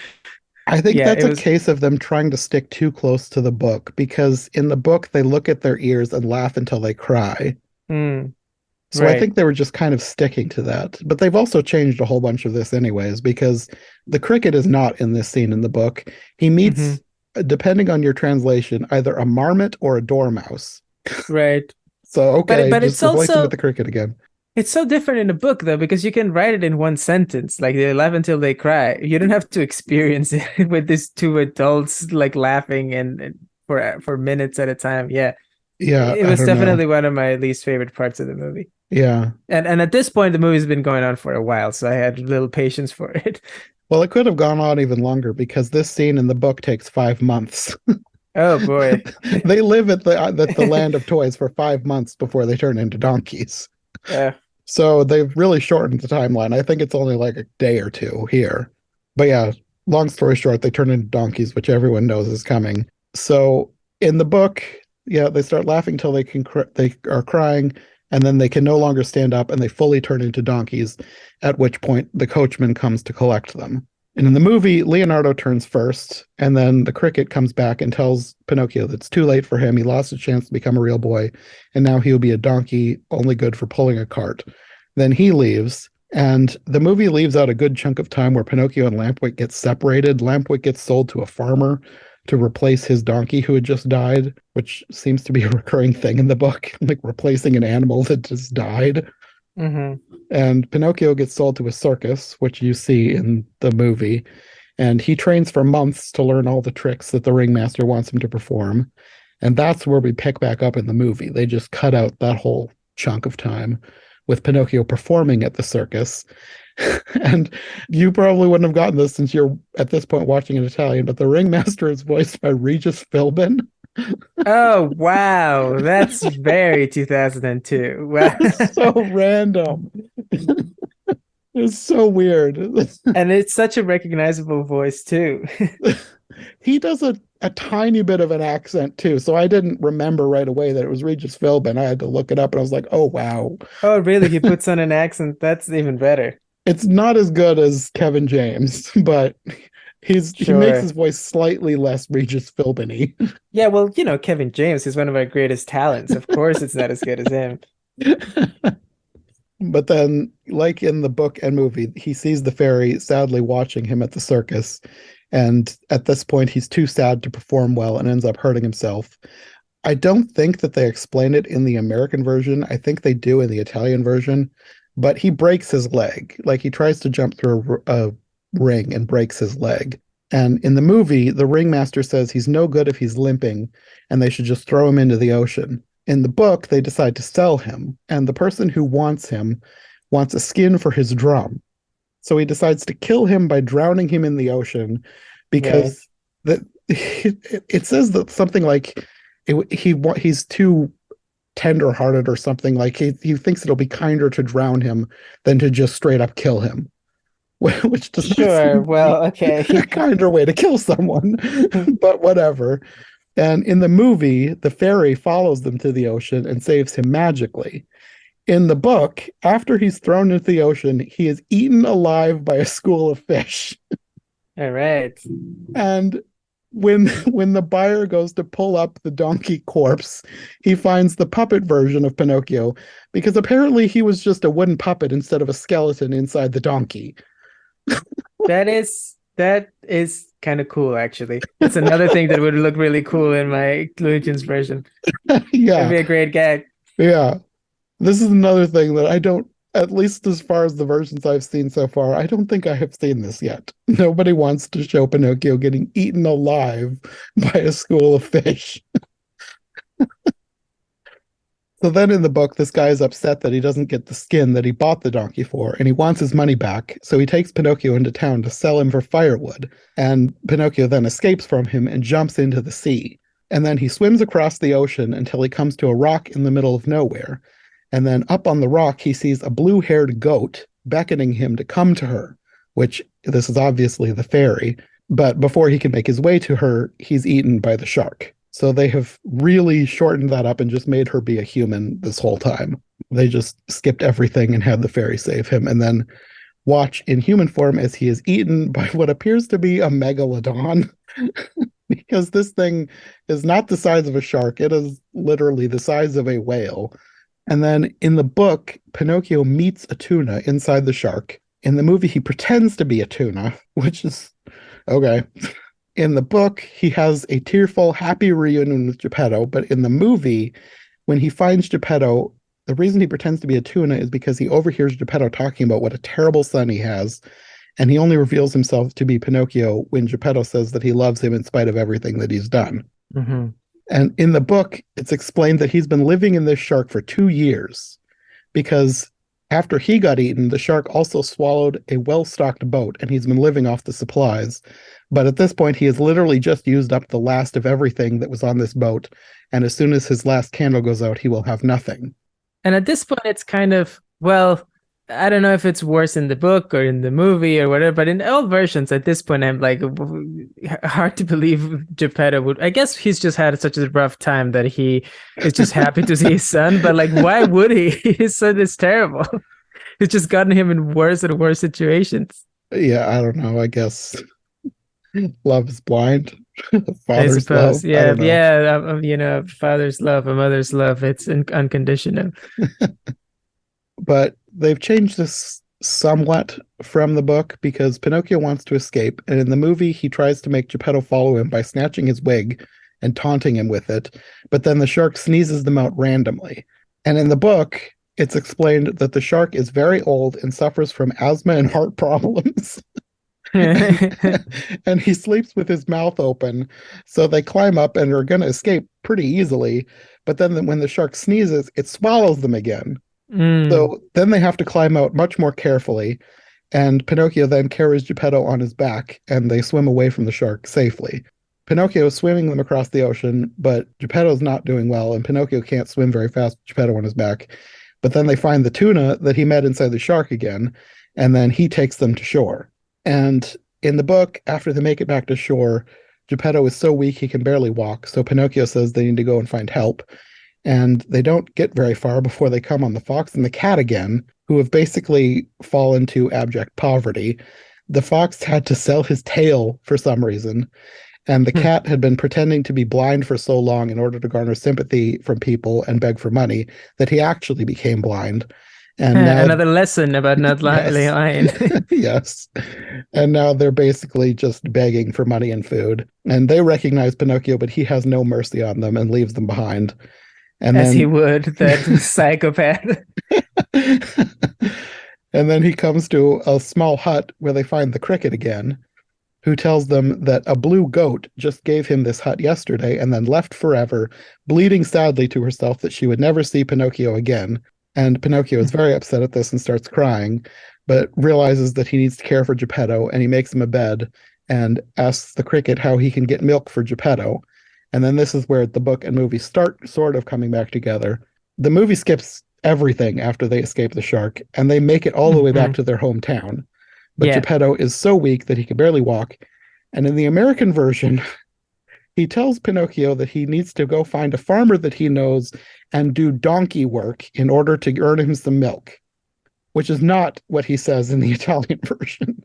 I think that's a case of them trying to stick too close to the book, because in the book, they look at their ears and laugh until they cry. So right. I think they were just kind of sticking to that. But they've also changed a whole bunch of this anyways, because the cricket is not in this scene in the book. He meets, depending on your translation, either a marmot or a dormouse. Right. So, okay, but just it's replace him also with the cricket again. It's so different in the book, though, because you can write it in one sentence, like they laugh until they cry. You don't have to experience it with these two adults like laughing and for minutes at a time. Yeah, Yeah, it was definitely one of my least favorite parts of the movie. Yeah, and at this point, the movie's been going on for a while, so I had little patience for it. Well, it could have gone on even longer, because this scene in the book takes 5 months. Oh boy, they live at the land of toys for 5 months before they turn into donkeys. Yeah. So they've really shortened the timeline. I think it's only like a day or two here. But yeah, long story short, they turn into donkeys, which everyone knows is coming. So in the book, yeah, they start laughing till they are crying, and then they can no longer stand up and they fully turn into donkeys, at which point the coachman comes to collect them. And in the movie, Leonardo turns first, and then the cricket comes back and tells Pinocchio that it's too late for him. He lost his chance to become a real boy, and now he'll be a donkey, only good for pulling a cart. Then he leaves, and the movie leaves out a good chunk of time where Pinocchio and Lampwick get separated. Lampwick gets sold to a farmer to replace his donkey who had just died, which seems to be a recurring thing in the book, like replacing an animal that just died. And Pinocchio gets sold to a circus, which you see in the movie, and he trains for months to learn all the tricks that the ringmaster wants him to perform. And that's where we pick back up in the movie. They just cut out that whole chunk of time with Pinocchio performing at the circus. And you probably wouldn't have gotten this since you're at this point watching in Italian, but the ringmaster is voiced by Regis Philbin. Oh, wow. That's very 2002. Wow. It's so random. It's so weird. And it's such a recognizable voice, too. He does a tiny bit of an accent, too. So I didn't remember right away that it was Regis Philbin. I had to look it up, and I was like, oh, wow. Oh, really? He puts on an accent? That's even better. It's not as good as Kevin James, but he makes his voice slightly less Regis Philbin-y. Yeah, well, Kevin James is one of our greatest talents. Of course it's not as good as him. But then, like in the book and movie, he sees the fairy sadly watching him at the circus. And at this point, he's too sad to perform well and ends up hurting himself. I don't think that they explain it in the American version. I think they do in the Italian version. But he breaks his leg. Like, he tries to jump through a ring and breaks his leg. And in the movie, the ringmaster says he's no good if he's limping, and they should just throw him into the ocean. In the book, they decide to sell him, and the person who wants him wants a skin for his drum. So he decides to kill him by drowning him in the ocean, because it says that something like he's too tender-hearted or something. Like he thinks it'll be kinder to drown him than to just straight up kill him. Which doesn't seem a kinder way to kill someone, but whatever. And in the movie, the fairy follows them to the ocean and saves him magically. In the book, after he's thrown into the ocean, he is eaten alive by a school of fish. All right. And when the buyer goes to pull up the donkey corpse, he finds the puppet version of Pinocchio because apparently he was just a wooden puppet instead of a skeleton inside the donkey. That is kind of cool, actually. It's another thing that would look really cool in my Looney Tunes version. It'd be Yeah, a great gag. yeah. This is another thing that I don't, at least as far as the versions I've seen so far, I don't think I have seen this yet. Nobody wants to show Pinocchio getting eaten alive by a school of fish. So then in the book, this guy is upset that he doesn't get the skin that he bought the donkey for, and he wants his money back. So he takes Pinocchio into town to sell him for firewood. And Pinocchio then escapes from him and jumps into the sea. And then he swims across the ocean until he comes to a rock in the middle of nowhere. And then up on the rock, he sees a blue-haired goat beckoning him to come to her, which this is obviously the fairy. But before he can make his way to her, he's eaten by the shark. So they have really shortened that up and just made her be a human this whole time. They just skipped everything and had the fairy save him, and then watch in human form as he is eaten by what appears to be a megalodon. Because this thing is not the size of a shark. It is literally the size of a whale. And then in the book, Pinocchio meets a tuna inside the shark. In the movie, he pretends to be a tuna, which is okay. In the book, he has a tearful, happy reunion with Geppetto, but in the movie, when he finds Geppetto, the reason he pretends to be a tuna is because he overhears Geppetto talking about what a terrible son he has, and he only reveals himself to be Pinocchio when Geppetto says that he loves him in spite of everything that he's done. Mm-hmm. And in the book, it's explained that he's been living in this shark for 2 years because after he got eaten, the shark also swallowed a well-stocked boat, and he's been living off the supplies. But at this point, he has literally just used up the last of everything that was on this boat. And as soon as his last candle goes out, he will have nothing. And at this point, it's kind of, well, I don't know if it's worse in the book or in the movie or whatever, but in all versions, at this point, I'm like, hard to believe Geppetto would. I guess he's just had such a rough time that he is just happy to see his son. But like, why would he? His son is terrible. It's just gotten him in worse and worse situations. Yeah, I don't know. I guess love is blind. I Father's suppose. love. Yeah, father's love, a mother's love. It's unconditional. But they've changed this somewhat from the book because Pinocchio wants to escape, and in the movie he tries to make Geppetto follow him by snatching his wig and taunting him with it, but then the shark sneezes them out randomly. And in the book, it's explained that the shark is very old and suffers from asthma and heart problems. And he sleeps with his mouth open, so they climb up and are going to escape pretty easily, but then when the shark sneezes, it swallows them again. So then they have to climb out much more carefully, and Pinocchio then carries Geppetto on his back, and they swim away from the shark safely. Pinocchio is swimming them across the ocean, but Geppetto's not doing well, and Pinocchio can't swim very fast with Geppetto on his back. But then they find the tuna that he met inside the shark again, and then he takes them to shore. And in the book, after they make it back to shore, Geppetto is so weak he can barely walk, so Pinocchio says they need to go and find help. And they don't get very far before they come on the fox and the cat again, who have basically fallen to abject poverty. The fox had to sell his tail for some reason, and the cat had been pretending to be blind for so long in order to garner sympathy from people and beg for money that he actually became blind. And now, another lesson about not lying. Yes. And now they're basically just begging for money and food. And they recognize Pinocchio, but he has no mercy on them and leaves them behind. And As then, he would, that psychopath. And then he comes to a small hut where they find the cricket again, who tells them that a blue goat just gave him this hut yesterday and then left forever, bleeding sadly to herself that she would never see Pinocchio again. And Pinocchio is very upset at this and starts crying, but realizes that he needs to care for Geppetto, and he makes him a bed and asks the cricket how he can get milk for Geppetto. And then this is where the book and movie start sort of coming back together. The movie skips everything after they escape the shark, and they make it all the way back to their hometown. But Geppetto is so weak that he can barely walk. And in the American version, he tells Pinocchio that he needs to go find a farmer that he knows and do donkey work in order to earn him some milk, which is not what he says in the Italian version.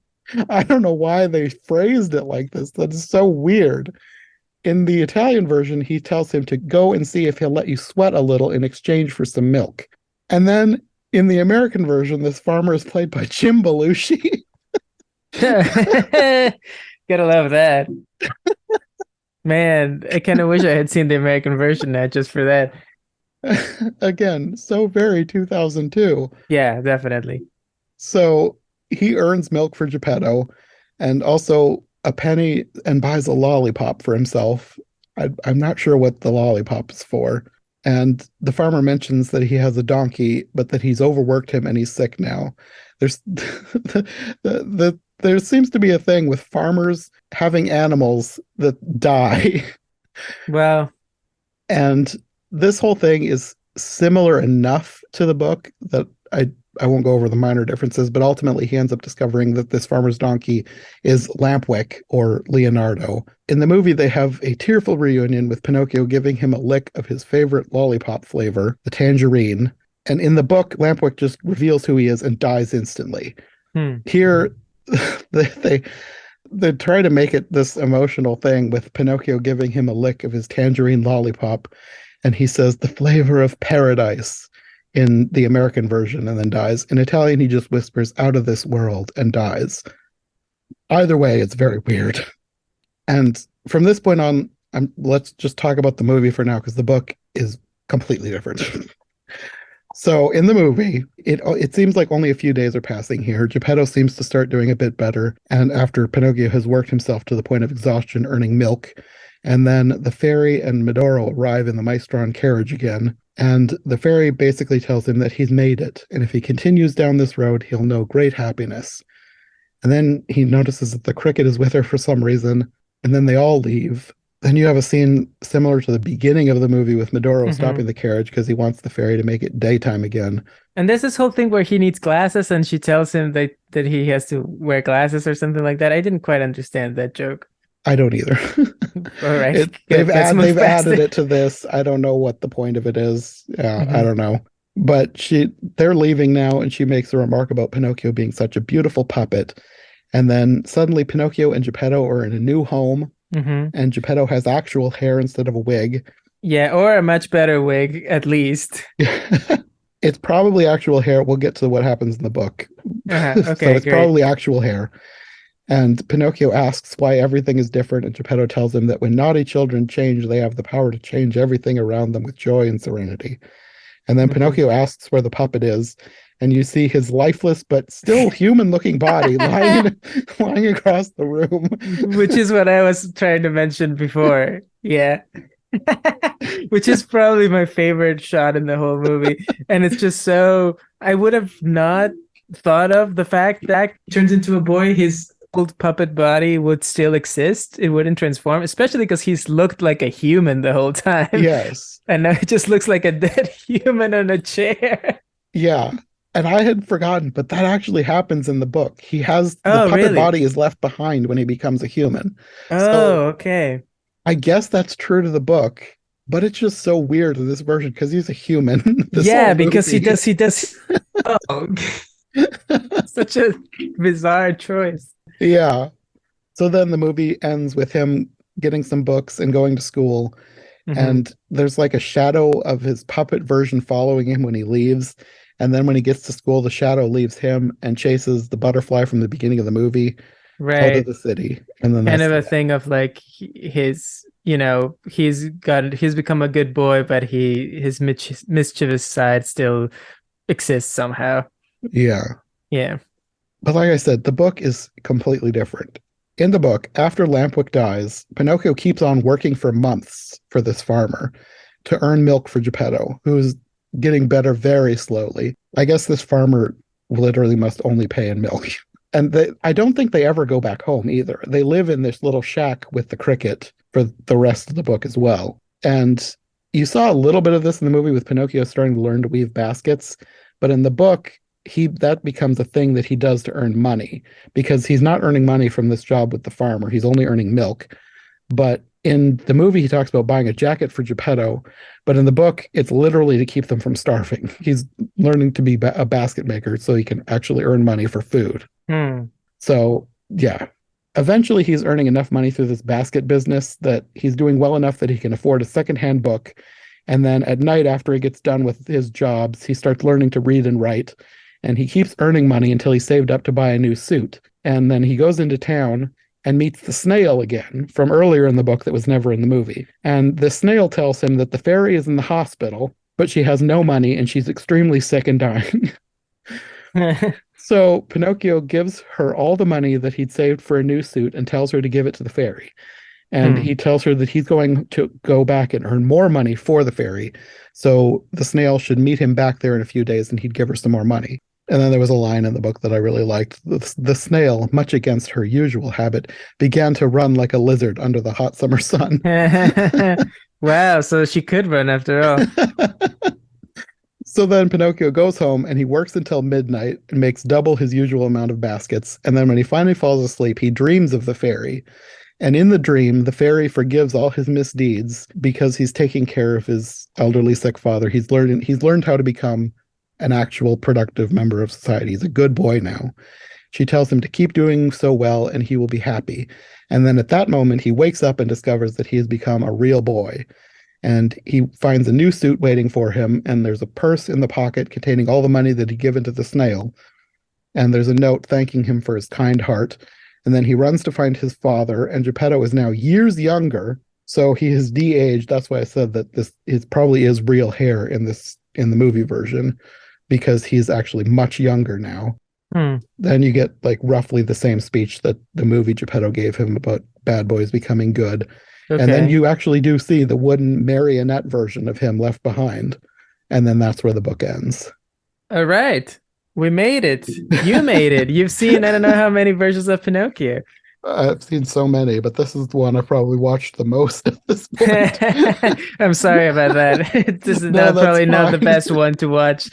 I don't know why they phrased it like this. That is so weird. In the Italian version, he tells him to go and see if he'll let you sweat a little in exchange for some milk. And then in the American version, this farmer is played by Jim Belushi. Gotta love that. Man, I kind of wish I had seen the American version now just for that. Again, so very 2002. Yeah, definitely. So he earns milk for Geppetto and also a penny and buys a lollipop for himself. I'm not sure what the lollipop is for. And the farmer mentions that he has a donkey, but that he's overworked him and he's sick now. There's there seems to be a thing with farmers having animals that die. Well, And this whole thing is similar enough to the book that I won't go over the minor differences, but ultimately he ends up discovering that this farmer's donkey is Lampwick or Leonardo. In the movie, they have a tearful reunion with Pinocchio giving him a lick of his favorite lollipop flavor, the tangerine. And in the book, Lampwick just reveals who he is and dies instantly. Here, they try to make it this emotional thing with Pinocchio giving him a lick of his tangerine lollipop. And he says, the flavor of paradise in the American version, and then dies. In Italian, he just whispers, out of this world, and dies. Either way, it's very weird. And from this point on, let's just talk about the movie for now, because the book is completely different. So in the movie, it seems like only a few days are passing here. Geppetto seems to start doing a bit better, and after Pinocchio has worked himself to the point of exhaustion, earning milk, and then the fairy and Medoro arrive in the Maestron carriage again, and the fairy basically tells him that he's made it, and if he continues down this road, he'll know great happiness. And then he notices that the cricket is with her for some reason, and then they all leave. Then you have a scene similar to the beginning of the movie with Medoro stopping the carriage because he wants the fairy to make it daytime again. And there's this whole thing where he needs glasses and she tells him that he has to wear glasses or something like that. I didn't quite understand that joke. I don't either. All right. They've added it to this. I don't know what the point of it is. I don't know. But they're leaving now, and she makes a remark about Pinocchio being such a beautiful puppet. And then suddenly Pinocchio and Geppetto are in a new home, and Geppetto has actual hair instead of a wig. Yeah, or a much better wig, at least. It's probably actual hair. We'll get to what happens in the book. Okay, so it's probably actual hair. And Pinocchio asks why everything is different, and Geppetto tells him that when naughty children change, they have the power to change everything around them with joy and serenity. And then Pinocchio asks where the puppet is, and you see his lifeless but still human-looking body lying across the room. Which is what I was trying to mention before. Yeah. Which is probably my favorite shot in the whole movie. And it's just so... I would have not thought of the fact that he turns into a boy, his old puppet body would still exist. It wouldn't transform, especially because he's looked like a human the whole time. Yes. And now it just looks like a dead human on a chair. Yeah. And I had forgotten, but that actually happens in the book. He has the puppet body is left behind when he becomes a human. Okay. I guess that's true to the book, but it's just so weird in this version because he's a human. Yeah, because he does. Oh. Such a bizarre choice. Yeah. So then the movie ends with him getting some books and going to school. And there's like a shadow of his puppet version following him when he leaves. And then when he gets to school, the shadow leaves him and chases the butterfly from the beginning of the movie out of the city. And then kind of a thing of like his, he's become a good boy, but his mischievous side still exists somehow. Yeah. Yeah. But like I said, the book is completely different. In the book, after Lampwick dies, Pinocchio keeps on working for months for this farmer to earn milk for Geppetto, who's getting better very slowly. I guess this farmer literally must only pay in milk. And I don't think they ever go back home either. They live in this little shack with the cricket for the rest of the book as well. And you saw a little bit of this in the movie with Pinocchio starting to learn to weave baskets. But in the book, that becomes a thing that he does to earn money, because he's not earning money from this job with the farmer. He's only earning milk. But in the movie, he talks about buying a jacket for Geppetto. But in the book, it's literally to keep them from starving. He's learning to be a basket maker so he can actually earn money for food. So, yeah. eventually he's earning enough money through this basket business that he's doing well enough that he can afford a secondhand book. And then at night, after he gets done with his jobs, he starts learning to read and write. And he keeps earning money until he's saved up to buy a new suit. And then he goes into town and meets the snail again from earlier in the book that was never in the movie. And the snail tells him that the fairy is in the hospital, but she has no money and she's extremely sick and dying. So Pinocchio gives her all the money that he'd saved for a new suit and tells her to give it to the fairy. And he tells her that he's going to go back and earn more money for the fairy. So the snail should meet him back there in a few days and he'd give her some more money. And then there was a line in the book that I really liked. The snail, much against her usual habit, began to run like a lizard under the hot summer sun. Wow, so she could run after all. So then Pinocchio goes home and he works until midnight and makes double his usual amount of baskets. And then when he finally falls asleep, he dreams of the fairy. And in the dream, the fairy forgives all his misdeeds because he's taking care of his elderly sick father. He's learned how to become an actual productive member of society. He's a good boy now. She tells him to keep doing so well and he will be happy. And then at that moment, he wakes up and discovers that he has become a real boy. And he finds a new suit waiting for him, and there's a purse in the pocket containing all the money that he'd given to the snail. And there's a note thanking him for his kind heart. And then he runs to find his father, and Geppetto is now years younger, so he has de-aged. That's why I said that this probably is real hair in the movie version, because he's actually much younger now. Then you get like roughly the same speech that the movie Geppetto gave him about bad boys becoming good. Okay. And then you actually do see the wooden marionette version of him left behind. And then that's where the book ends. All right. We made it. You made it. You've seen, I don't know how many versions of Pinocchio. I've seen so many, but this is the one I've probably watched the most at this point. I'm sorry about that. This is probably fine. Not the best one to watch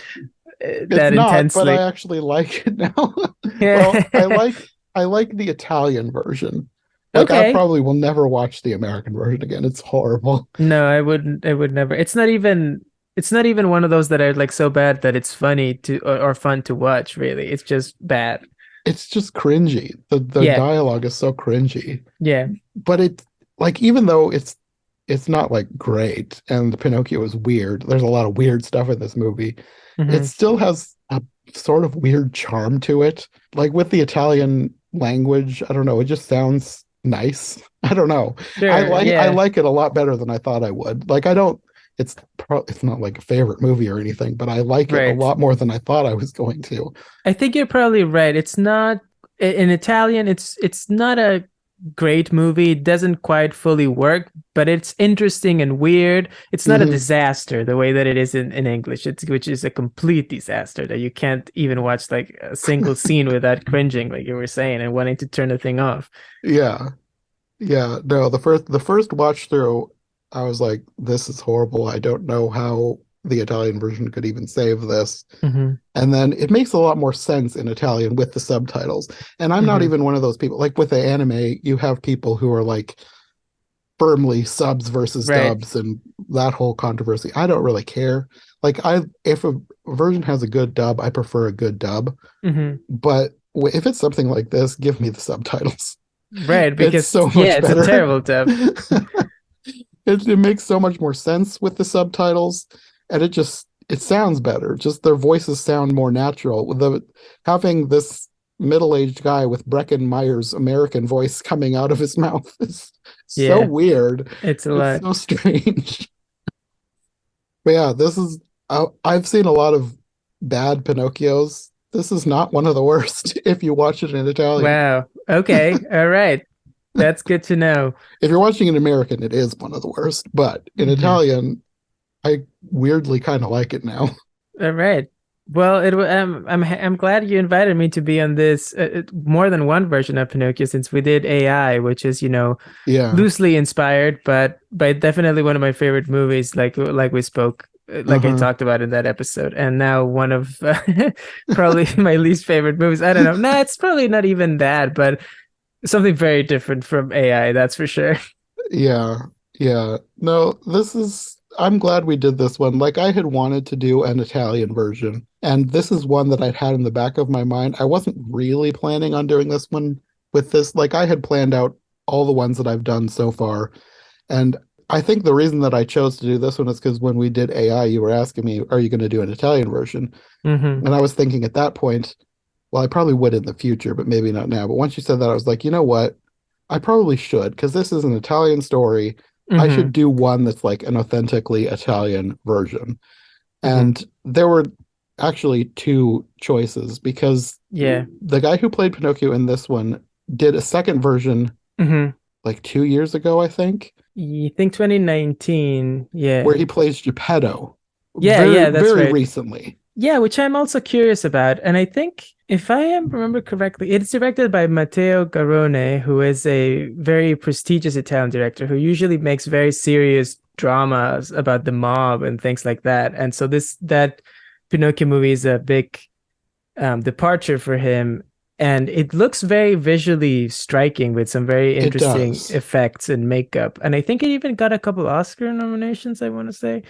intensely. But I actually like it now. Well, I like the Italian version. Like, okay. I probably will never watch the American version again. It's horrible. No, I wouldn't. I would never. It's not even one of those that are like so bad that it's funny or fun to watch. Really, it's just bad. It's just cringy. The dialogue is so cringy. Yeah. But it's like, even though it's not like great and the Pinocchio is weird, there's a lot of weird stuff in this movie. It still has a sort of weird charm to it. Like with the Italian language, I don't know. It just sounds nice. I don't know. Sure, I like it a lot better than I thought I would. Like it's not like a favorite movie or anything, but I like it a lot more than I thought I was going to. I think you're probably right. It's not in Italian. It's not a great movie. It doesn't quite fully work, but it's interesting and weird. It's not a disaster the way that it is in English. Which is a complete disaster that you can't even watch like a single scene without cringing, like you were saying, and wanting to turn the thing off. Yeah. No, the first watch through, I was like, this is horrible. I don't know how the Italian version could even save this. And then it makes a lot more sense in Italian with the subtitles. And I'm not even one of those people. Like with the anime, you have people who are like firmly subs versus dubs and that whole controversy. I don't really care. Like if a version has a good dub, I prefer a good dub. But if it's something like this, give me the subtitles. Right, because it's so much better. It's a terrible dub. It makes so much more sense with the subtitles, and it sounds better. Just their voices sound more natural. Having this middle-aged guy with Breckin Meyer's American voice coming out of his mouth is so weird. It's lot. So strange. But yeah, I've seen a lot of bad Pinocchios. This is not one of the worst if you watch it in Italian. Wow. Okay. All right. That's good to know. If you're watching in American, it is one of the worst. But in Italian, I weirdly kind of like it now. All right. Well, I'm glad you invited me to be on this more than one version of Pinocchio, since we did AI, which is loosely inspired, but definitely one of my favorite movies. Like we spoke. Like I talked about in that episode, and now one of probably my least favorite movies. I don't know. No, it's probably not even that, but something very different from AI, that's for sure. Yeah. No, I'm glad we did this one. Like, I had wanted to do an Italian version, and this is one that I'd had in the back of my mind. I wasn't really planning on doing this one with this, like I had planned out all the ones that I've done so far. And I think the reason that I chose to do this one is because when we did AI, you were asking me, are you going to do an Italian version? Mm-hmm. And I was thinking at that point, well, I probably would in the future, but maybe not now. But once you said that, I was like, you know what? I probably should, because this is an Italian story. I Mm-hmm. should do one that's like an authentically Italian version. Mm-hmm. And there were actually two choices because Yeah. the guy who played Pinocchio in this one did a second version Mm-hmm. like 2 years ago, I think, You think 2019? Yeah. where he plays Geppetto Yeah, very, yeah, that's very right. recently. Yeah, which I'm also curious about. And I think, if I remember correctly, it's directed by Matteo Garrone, who is a very prestigious Italian director who usually makes very serious dramas about the mob and things like that. And so that Pinocchio movie is a big departure for him. And it looks very visually striking with some very It interesting does. effects and makeup. And I think it even got a couple Oscar nominations, I want to say.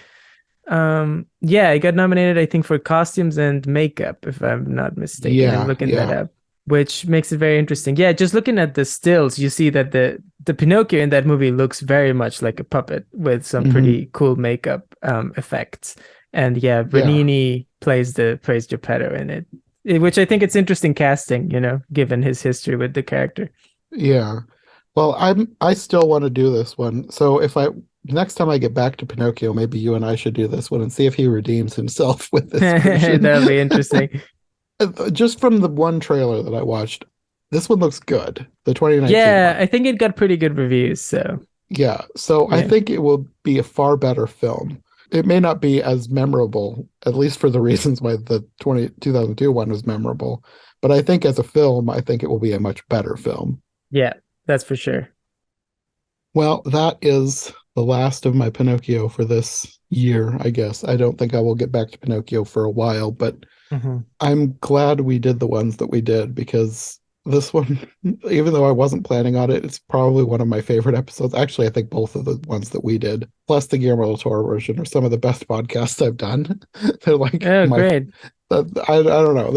Yeah, I got nominated, I think, for costumes and makeup, if I'm not mistaken. I'm Yeah, looking that yeah. up, which makes it very interesting. Yeah, just looking at the stills, you see that the Pinocchio in that movie looks very much like a puppet with some Hmm. pretty cool makeup effects. And yeah, Yeah, Benigni plays Geppetto in it, which I think it's interesting casting, given his history with the character. yeah. Well, I still want to do this one. So if I next time I get back to Pinocchio, maybe you and I should do this one and see if he redeems himself with this version. That'll be interesting. Just from the one trailer that I watched, this one looks good. The 2019 Yeah, one. I think it got pretty good reviews, so Yeah. So I yeah. think it will be a far better film. It may not be as memorable, at least for the reasons why the 2002 one was memorable. But I think as a film, I think it will be a much better film. Yeah, that's for sure. Well, that is the last of my Pinocchio for this year, I guess. I don't think I will get back to Pinocchio for a while, but Mhm. I'm glad we did the ones that we did because this one, even though I wasn't planning on it, it's probably one of my favorite episodes. Actually, I think both of the ones that we did, plus the Guillermo del Toro version, are some of the best podcasts I've done. They're like Oh, great. I don't know.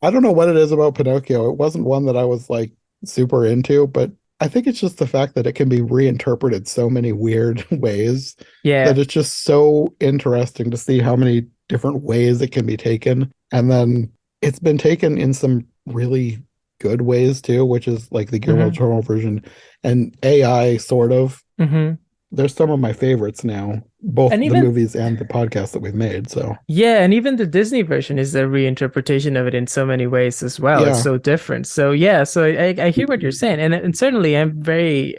I don't know what it is about Pinocchio. It wasn't one that I was like super into, but I think it's just the fact that it can be reinterpreted so many weird ways that Yeah. it's just so interesting to see how many different ways it can be taken. And then it's been taken in some really good ways too, which is like the Guillermo del Hmm. Toro version and AI sort of. Hmm. There's some of my favorites now, both And the even movies and the podcast that we've made. So yeah, and even the Disney version is a reinterpretation of it in so many ways as well. It's yeah, so different. So yeah, so I hear what you're saying, and certainly I'm very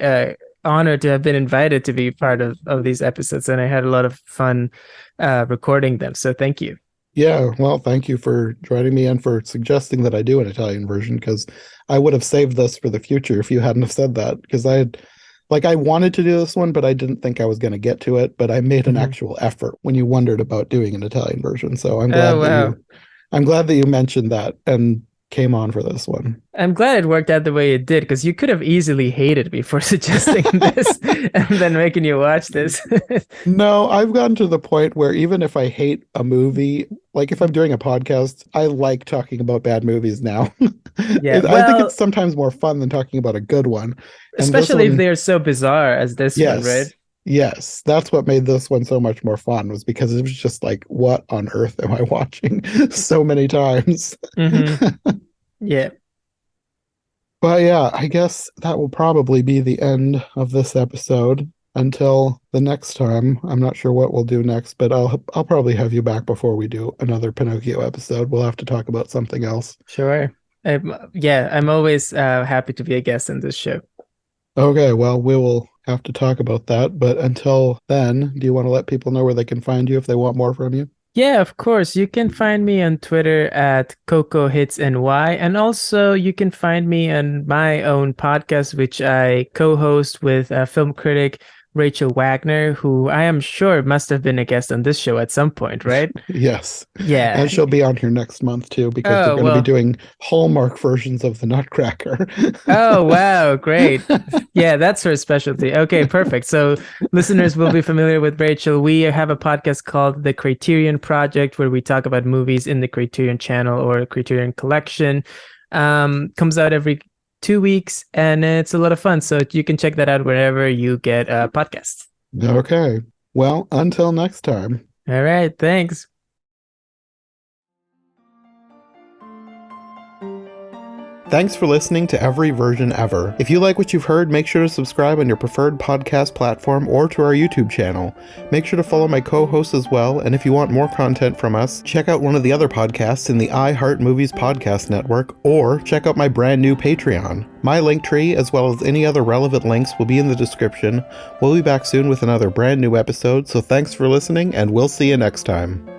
honored to have been invited to be part of these episodes, and I had a lot of fun recording them. So thank you. yeah. Well, thank you for joining me and for suggesting that I do an Italian version because I would have saved this for the future if you hadn't have said that. Because I wanted to do this one, but I didn't think I was going to get to it. But I made an Hmm. actual effort when you wondered about doing an Italian version. So Oh wow. I'm glad that you mentioned that and came on for this one. I'm glad it worked out the way it did because you could have easily hated me for suggesting this and then making you watch this. No, I've gotten to the point where even if I hate a movie, like if I'm doing a podcast, I like talking about bad movies now. Yeah, I think it's well, sometimes more fun than talking about a good one. And this especially if one, they're so bizarre as this one, right? yes, yes, that's what made this one so much more fun was because it was just like, what on earth am I watching so many times? Hmm. Yeah. But yeah, I guess that will probably be the end of this episode until the next time. I'm not sure what we'll do next, but I'll probably have you back before we do another Pinocchio episode. We'll have to talk about something else. Sure. Yeah, I'm always happy to be a guest on this show. Okay, well, we will have to talk about that, but until then, do you want to let people know where they can find you if they want more from you? Yeah, of course. You can find me on Twitter at Coco Hits NY, and also you can find me on my own podcast, which I co-host with film critic Rachel Wagner, who I am sure must have been a guest on this show at some point, right? Yes. Yeah. And she'll be on here next month too, because they're Oh, going to be well. doing Hallmark versions of the Nutcracker. Oh, wow. Great. Yeah, that's her specialty. Okay, perfect. So listeners will be familiar with Rachel. We have a podcast called The Criterion Project, where we talk about movies in the Criterion channel or Criterion collection. Comes out every 2 weeks, and it's a lot of fun. So you can check that out wherever you get podcasts. Okay. Well, until next time. All right. Thanks. Thanks for listening to Every Version Ever. If you like what you've heard, make sure to subscribe on your preferred podcast platform or to our YouTube channel. Make sure to follow my co-hosts as well, and if you want more content from us, check out one of the other podcasts in the iHeart Movies Podcast Network, or check out my brand new Patreon. My link tree, as well as any other relevant links, will be in the description. We'll be back soon with another brand new episode, so thanks for listening, and we'll see you next time.